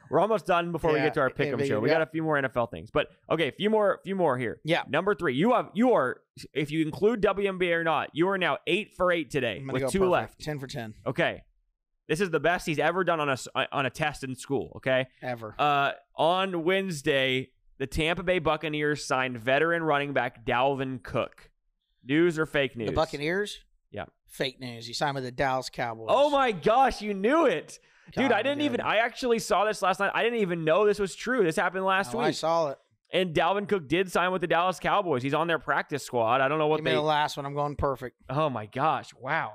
done before we get to our pick'em show. We got a few more NFL things. But okay, a few more here. Yeah. Number 3. You are, if you include WNBA or not, you are now 8 for 8 today with 2 left. 10 for 10. Okay. This is the best he's ever done on a test in school, okay? Ever. On Wednesday, the Tampa Bay Buccaneers signed veteran running back Dalvin Cook. News or fake news? The Buccaneers? Yeah. Fake news. He signed with the Dallas Cowboys. Oh my gosh, you knew it. Dude, I actually saw this last night. I didn't even know this was true. This happened last week. I saw it. And Dalvin Cook did sign with the Dallas Cowboys. He's on their practice squad. I don't know what the last one. I'm going perfect. Oh my gosh! Wow,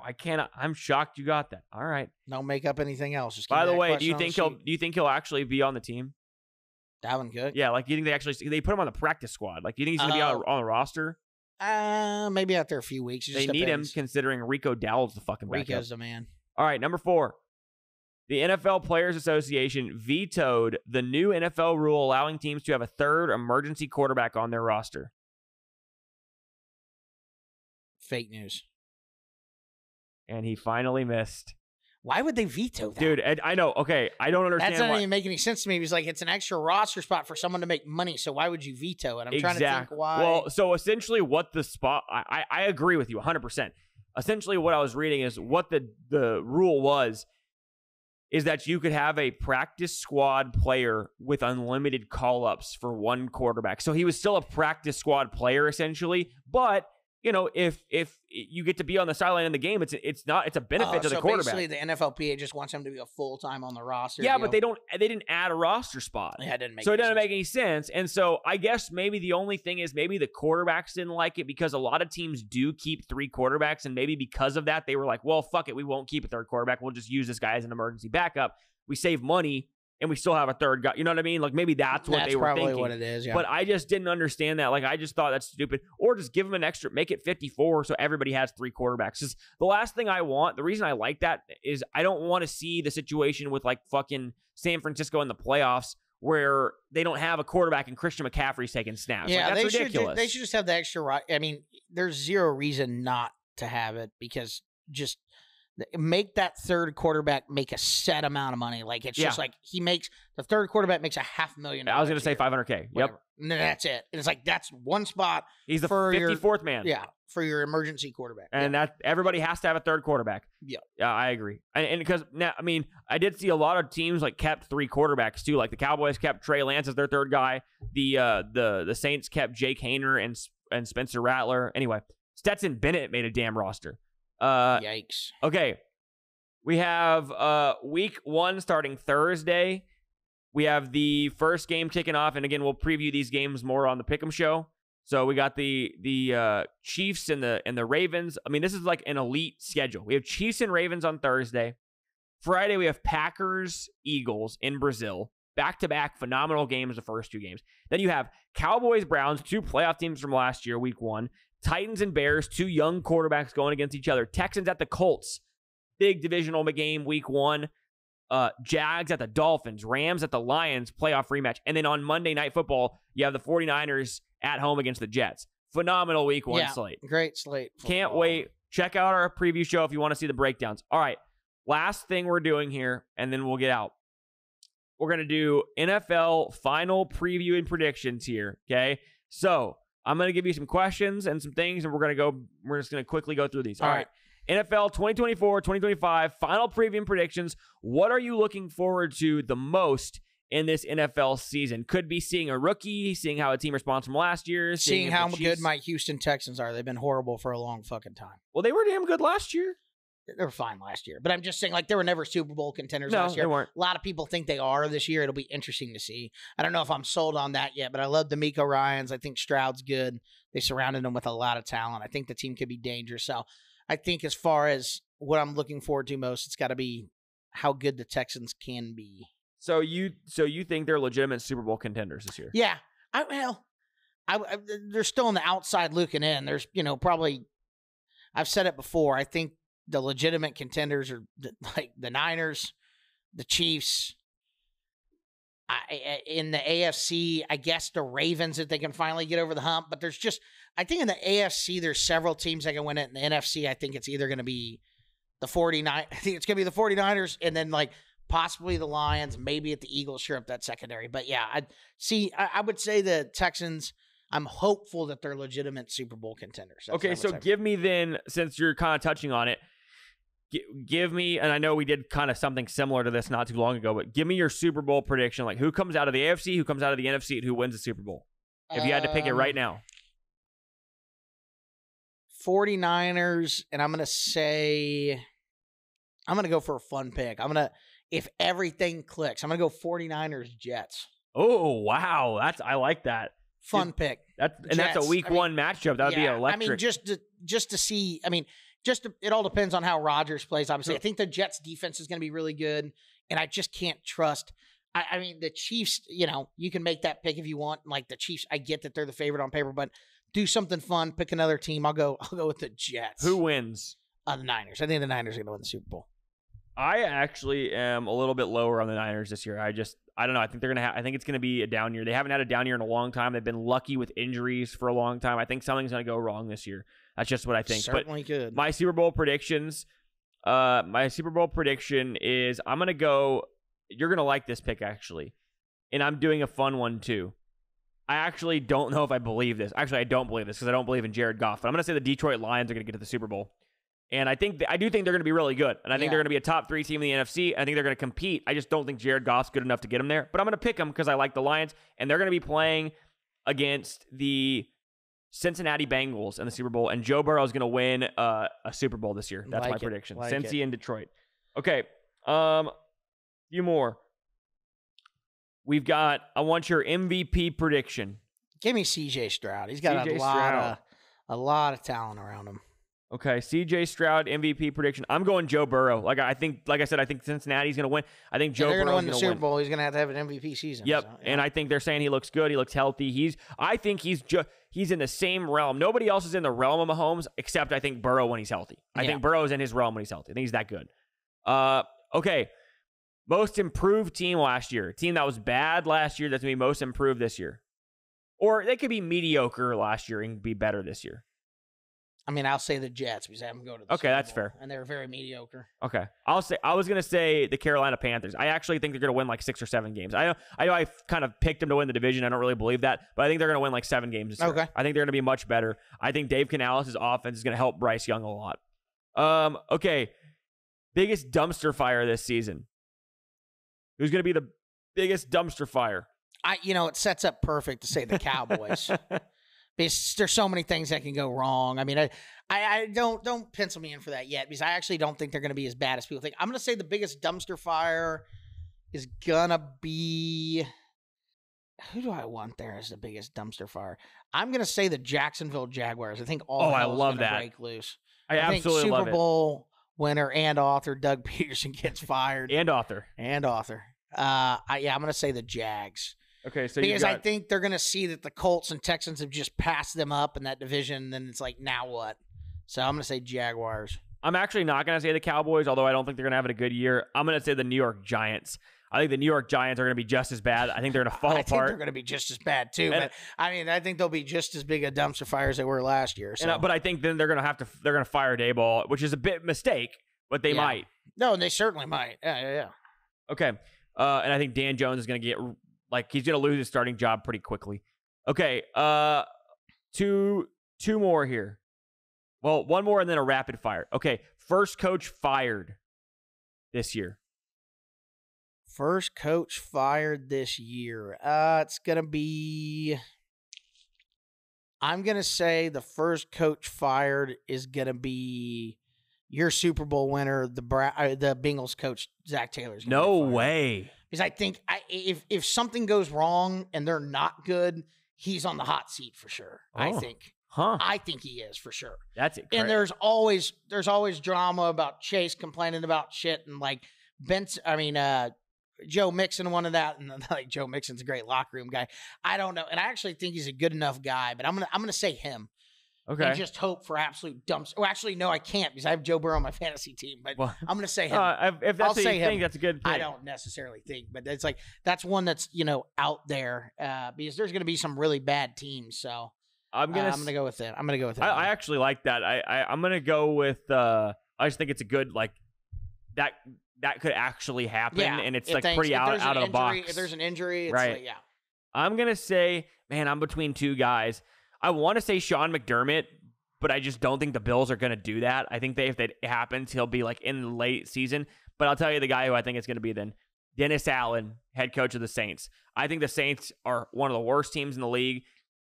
I'm shocked you got that. All right. Don't make up anything else. Just by the way, do you think he'll actually be on the team? Dalvin Cook? Yeah, like, do you think they put him on the practice squad? Like, do you think he's going to be on the roster? Maybe after a few weeks. They need him, considering Rico Dowdle's the fucking backup. Rico's the man. All right, number 4. The NFL Players Association vetoed the new NFL rule allowing teams to have a third emergency quarterback on their roster. Fake news. And he finally missed. Why would they veto that? Dude, I know. Okay, I don't understand. That doesn't even make any sense to me. He's like, it's an extra roster spot for someone to make money, so why would you veto it? I'm trying to think why. Well, so essentially what the spot... I agree with you 100%. Essentially what I was reading is what the rule was is that you could have a practice squad player with unlimited call-ups for one quarterback. So he was still a practice squad player, essentially. But, you know, if you get to be on the sideline in the game, it's a benefit to the quarterback. So basically the NFLPA just wants him to be a full-time on the roster. Yeah, but they didn't add a roster spot. Yeah, it didn't make so it doesn't make any sense. And so I guess maybe the only thing is maybe the quarterbacks didn't like it because a lot of teams do keep 3 quarterbacks, and maybe because of that they were like, well, fuck it, we won't keep a third quarterback. We'll just use this guy as an emergency backup. We save money. And we still have a third guy. You know what I mean? Like, maybe that's what they were thinking. That's probably what it is, yeah. But I just didn't understand that. Like, I just thought that's stupid. Or just give them an extra, make it 54 so everybody has 3 quarterbacks. Because the last thing I want, the reason I like that is I don't want to see the situation with, like, fucking San Francisco in the playoffs where they don't have a quarterback and Christian McCaffrey's taking snaps. Yeah, like, that's ridiculous. They should just have the extra. I mean, there's zero reason not to have it because just make that third quarterback make a set amount of money. Like, it's just like the third quarterback makes $500,000. I was going to say $500K. Yep. And that's it. And it's like, that's one spot. He's the 54th man. Yeah. For your emergency quarterback. And that everybody has to have a third quarterback. Yeah. Yeah, I agree. And because now, I mean, I did see a lot of teams like kept 3 quarterbacks too. Like the Cowboys kept Trey Lance as their third guy. The Saints kept Jake Hayner and Spencer Rattler. Anyway, Stetson Bennett made a damn roster. Yikes. Okay. We have week 1 starting Thursday. We have the first game kicking off, and again, we'll preview these games more on the Pick'em show. So we got the Chiefs and the Ravens. I mean, this is like an elite schedule. We have Chiefs and Ravens on Thursday. Friday, we have Packers, Eagles in Brazil. Back-to-back phenomenal games, the first 2 games. Then you have Cowboys, Browns, 2 playoff teams from last year, week 1. Titans and Bears, 2 young quarterbacks going against each other. Texans at the Colts, big divisional game, week 1. Jags at the Dolphins, Rams at the Lions, playoff rematch. And then on Monday Night Football, you have the 49ers at home against the Jets. Phenomenal week 1 slate. Great slate. Can't wait. Check out our preview show if you want to see the breakdowns. All right, last thing we're doing here, and then we'll get out. We're going to do NFL final preview and predictions here, okay? So I'm going to give you some questions and some things, and we're just going to quickly go through these. All right. NFL 2024, 2025, final preview and predictions. What are you looking forward to the most in this NFL season? Could be seeing a rookie, seeing how a team responds from last year. Seeing how good my Houston Texans are. They've been horrible for a long fucking time. Well, they were damn good last year. They were fine last year. But I'm just saying, like, they were never Super Bowl contenders last year. They weren't. A lot of people think they are this year. It'll be interesting to see. I don't know if I'm sold on that yet, but I love D'Amico Ryans. I think Stroud's good. They surrounded him with a lot of talent. I think the team could be dangerous. So I think as far as what I'm looking forward to most, it's got to be how good the Texans can be. So you think they're legitimate Super Bowl contenders this year? Yeah. They're still on the outside looking in. There's, probably, I've said it before, I think the legitimate contenders are like the Niners, the Chiefs. In the AFC, I guess the Ravens, if they can finally get over the hump. But I think in the AFC, there's several teams that can win it. In the NFC, I think it's either going to be the 49ers. I think it's going to be the 49ers and then like possibly the Lions, maybe at the Eagles, sure up that secondary. But yeah, I would say the Texans, I'm hopeful that they're legitimate Super Bowl contenders. Okay, so give me then, since you're kind of touching on it, give me, and I know we did kind of something similar to this not too long ago, but give me your Super Bowl prediction. Like, who comes out of the AFC, who comes out of the NFC, and who wins the Super Bowl? If you had to pick it right now. 49ers, and I'm going to go for a fun pick. If everything clicks, I'm going to go 49ers Jets. Oh, wow. I like that. Fun pick. That's a week one matchup. That would be electric. I mean, just to see. I mean, it all depends on how Rodgers plays. Obviously, I think the Jets' defense is going to be really good, and I just can't trust. I mean, the Chiefs. You can make that pick if you want. Like the Chiefs, I get that they're the favorite on paper, but do something fun. Pick another team. I'll go with the Jets. Who wins? The Niners. I think the Niners are going to win the Super Bowl. I actually am a little bit lower on the Niners this year. I don't know. I think I think it's going to be a down year. They haven't had a down year in a long time. They've been lucky with injuries for a long time. I think something's going to go wrong this year. That's just what I think. Certainly good. My Super Bowl predictions. My Super Bowl prediction is I'm going to go. You're going to like this pick actually, and I'm doing a fun one too. I actually don't know if I believe this. Actually, I don't believe this because I don't believe in Jared Goff. But I'm going to say the Detroit Lions are going to get to the Super Bowl. And I do think they're going to be really good. And I think they're going to be a top 3 team in the NFC. I think they're going to compete. I just don't think Jared Goff's good enough to get them there. But I'm going to pick them because I like the Lions. And they're going to be playing against the Cincinnati Bengals in the Super Bowl. And Joe Burrow is going to win a Super Bowl this year. That's my prediction. Cincy and Detroit. Okay. Few more. We've got, I want your MVP prediction. Give me CJ Stroud. He's got a lot of talent around him. Okay, C.J. Stroud MVP prediction. I'm going Joe Burrow. Like I said, I think Cincinnati's going to win. I think Joe Burrow's going to win the Super Bowl. He's going to have an MVP season. Yep, so, and I think they're saying he looks good. He looks healthy. I think he's in the same realm. Nobody else is in the realm of Mahomes except I think Burrow when he's healthy. I think Burrow's in his realm when he's healthy. I think he's that good. Okay, most improved team last year. Team that was bad last year that's going to be most improved this year. Or they could be mediocre last year and be better this year. I mean, I'll say the Jets because I haven't go to the Okay, Super that's Bowl, fair. And they're very mediocre. Okay. I was going to say the Carolina Panthers. I actually think they're going to win like 6 or 7 games. I know I kind of picked them to win the division. I don't really believe that, but I think they're going to win like 7 games this year. Okay. I think they're going to be much better. I think Dave Canales' offense is going to help Bryce Young a lot. Okay. Biggest dumpster fire this season. Who's going to be the biggest dumpster fire? It sets up perfect to say the Cowboys. Because there's so many things that can go wrong. I mean, I don't pencil me in for that yet because I actually don't think they're going to be as bad as people think. I'm going to say the biggest dumpster fire is going to be – who do I want there as the biggest dumpster fire? I'm going to say the Jacksonville Jaguars. I think all hell is going to break loose. I absolutely love it. Super Bowl winner and author Doug Peterson gets fired. And author. I'm going to say the Jags. Okay, so because I think they're going to see that the Colts and Texans have just passed them up in that division, and then it's like, now what? So I'm going to say Jaguars. I'm actually not going to say the Cowboys, although I don't think they're going to have a good year. I'm going to say the New York Giants. I think the New York Giants are going to be just as bad. I think they're going to fall apart. I think they're going to be just as bad too. But I think they'll be just as big a dumpster fire as they were last year. So. But I think then they're going to fire Daboll, which is a bit mistake, but they might. No, they certainly might. Yeah. Okay, and I think Dan Jones is going to get. He's going to lose his starting job pretty quickly. Okay, two more here. Well, one more and then a rapid fire. Okay, first coach fired this year. First coach fired this year. It's going to be... I'm going to say the first coach fired is going to be your Super Bowl winner, the Bengals coach, Zach Taylor. No way. Because I think if something goes wrong and they're not good, he's on the hot seat for sure. Oh. I think. I think he is for sure. That's it. And there's always drama about Chase complaining about shit and Joe Mixon wanted that, and Joe Mixon's a great locker room guy. I don't know, and I actually think he's a good enough guy, but I'm gonna say him. Okay. And just hope for absolute dumps. Oh, actually, no, I can't because I have Joe Burrow on my fantasy team. But I'm gonna say him. If that's what you think, that's a good pick. I don't necessarily think, but it's that's one that's out there because there's gonna be some really bad teams. So I'm gonna go with it. I actually like that. I'm gonna go with. I just think it's a good that could actually happen, and it's pretty out of the box. If there's an injury, it's right? I'm gonna say, man, I'm between two guys. I want to say Sean McDermott, but I just don't think the Bills are gonna do that. I think if that happens, he'll be in the late season. But I'll tell you the guy who I think it's gonna be then. Dennis Allen, head coach of the Saints. I think the Saints are one of the worst teams in the league.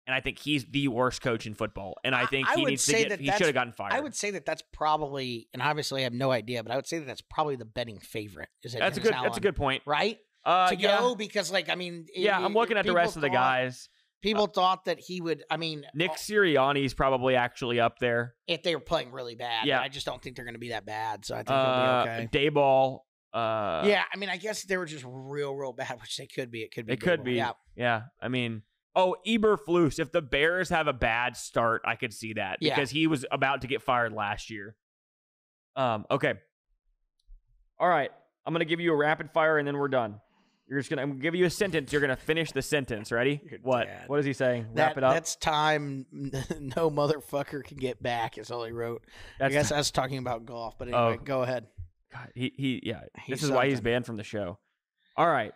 And I think he's the worst coach in football. And I think he should have gotten fired. I would say that's probably, and obviously I have no idea, but I would say that's probably the betting favorite. That's a good point. Right? Go because I'm looking at the rest of the guys. People thought that he would. I mean, Nick Sirianni's probably actually up there. If they were playing really bad, yeah. I just don't think they're going to be that bad. So I think they'll be okay. Dayball. Yeah, I mean, I guess they were just real bad, which they could be. It could be. It could be. Yeah. I mean, Eberflus. If the Bears have a bad start, I could see that because he was about to get fired last year. Okay. All right. I'm gonna give you a rapid fire and then we're done. I'm gonna give you a sentence. You're gonna finish the sentence. Ready? What? Dad. What is he saying? Wrap it up. That's time. No motherfucker can get back. Is all he wrote. I guess I was talking about golf, but anyway, go ahead. God, this is why he's banned from the show. All right.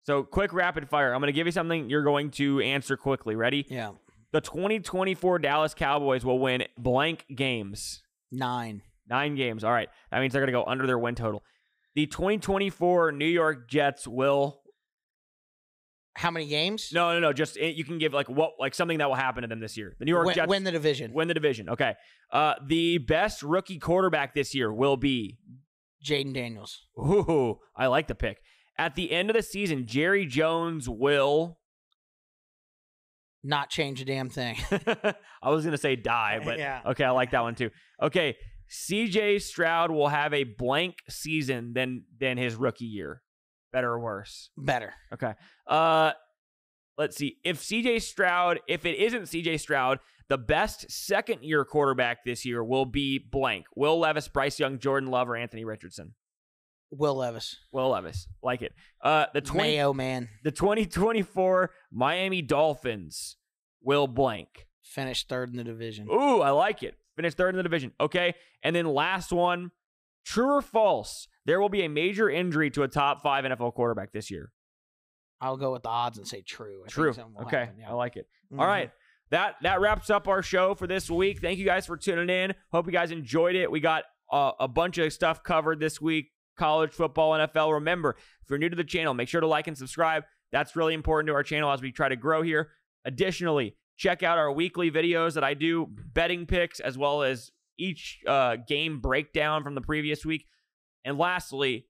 So quick rapid fire. I'm gonna give you something. You're going to answer quickly. Ready? Yeah. The 2024 Dallas Cowboys will win blank games. 9 games. All right. That means they're gonna go under their win total. The 2024 New York Jets will. How many games? No. Just you can give something that will happen to them this year. The New York Jets win the division. Win the division. Okay. The best rookie quarterback this year will be Jaden Daniels. Ooh, I like the pick. At the end of the season, Jerry Jones will not change a damn thing. I was gonna say die, but okay, I like that one too. Okay. CJ Stroud will have a blank season than his rookie year. Better or worse? Better. Okay. Let's see. If it isn't CJ Stroud, the best second-year quarterback this year will be blank. Will Levis, Bryce Young, Jordan Love, or Anthony Richardson? Will Levis. Like it. Mayo man. The 2024 Miami Dolphins will blank. Finish third in the division. Ooh, I like it. Finish third in the division. Okay. And then last one, true or false, there will be a major injury to a top 5 NFL quarterback this year. I'll go with the odds and say true. True. Okay. Happen, I like it. Mm-hmm. All right. That wraps up our show for this week. Thank you guys for tuning in. Hope you guys enjoyed it. We got a bunch of stuff covered this week. College football, NFL. Remember, if you're new to the channel, make sure to like and subscribe. That's really important to our channel as we try to grow here. Additionally, check out our weekly videos that I do, betting picks, as well as each game breakdown from the previous week. And lastly,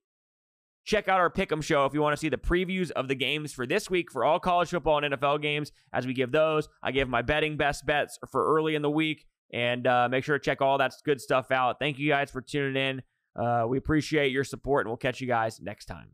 check out our Pick'em show if you want to see the previews of the games for this week for all college football and NFL games. As we give those, I give my betting best bets for early in the week. And make sure to check all that good stuff out. Thank you guys for tuning in. We appreciate your support, and we'll catch you guys next time.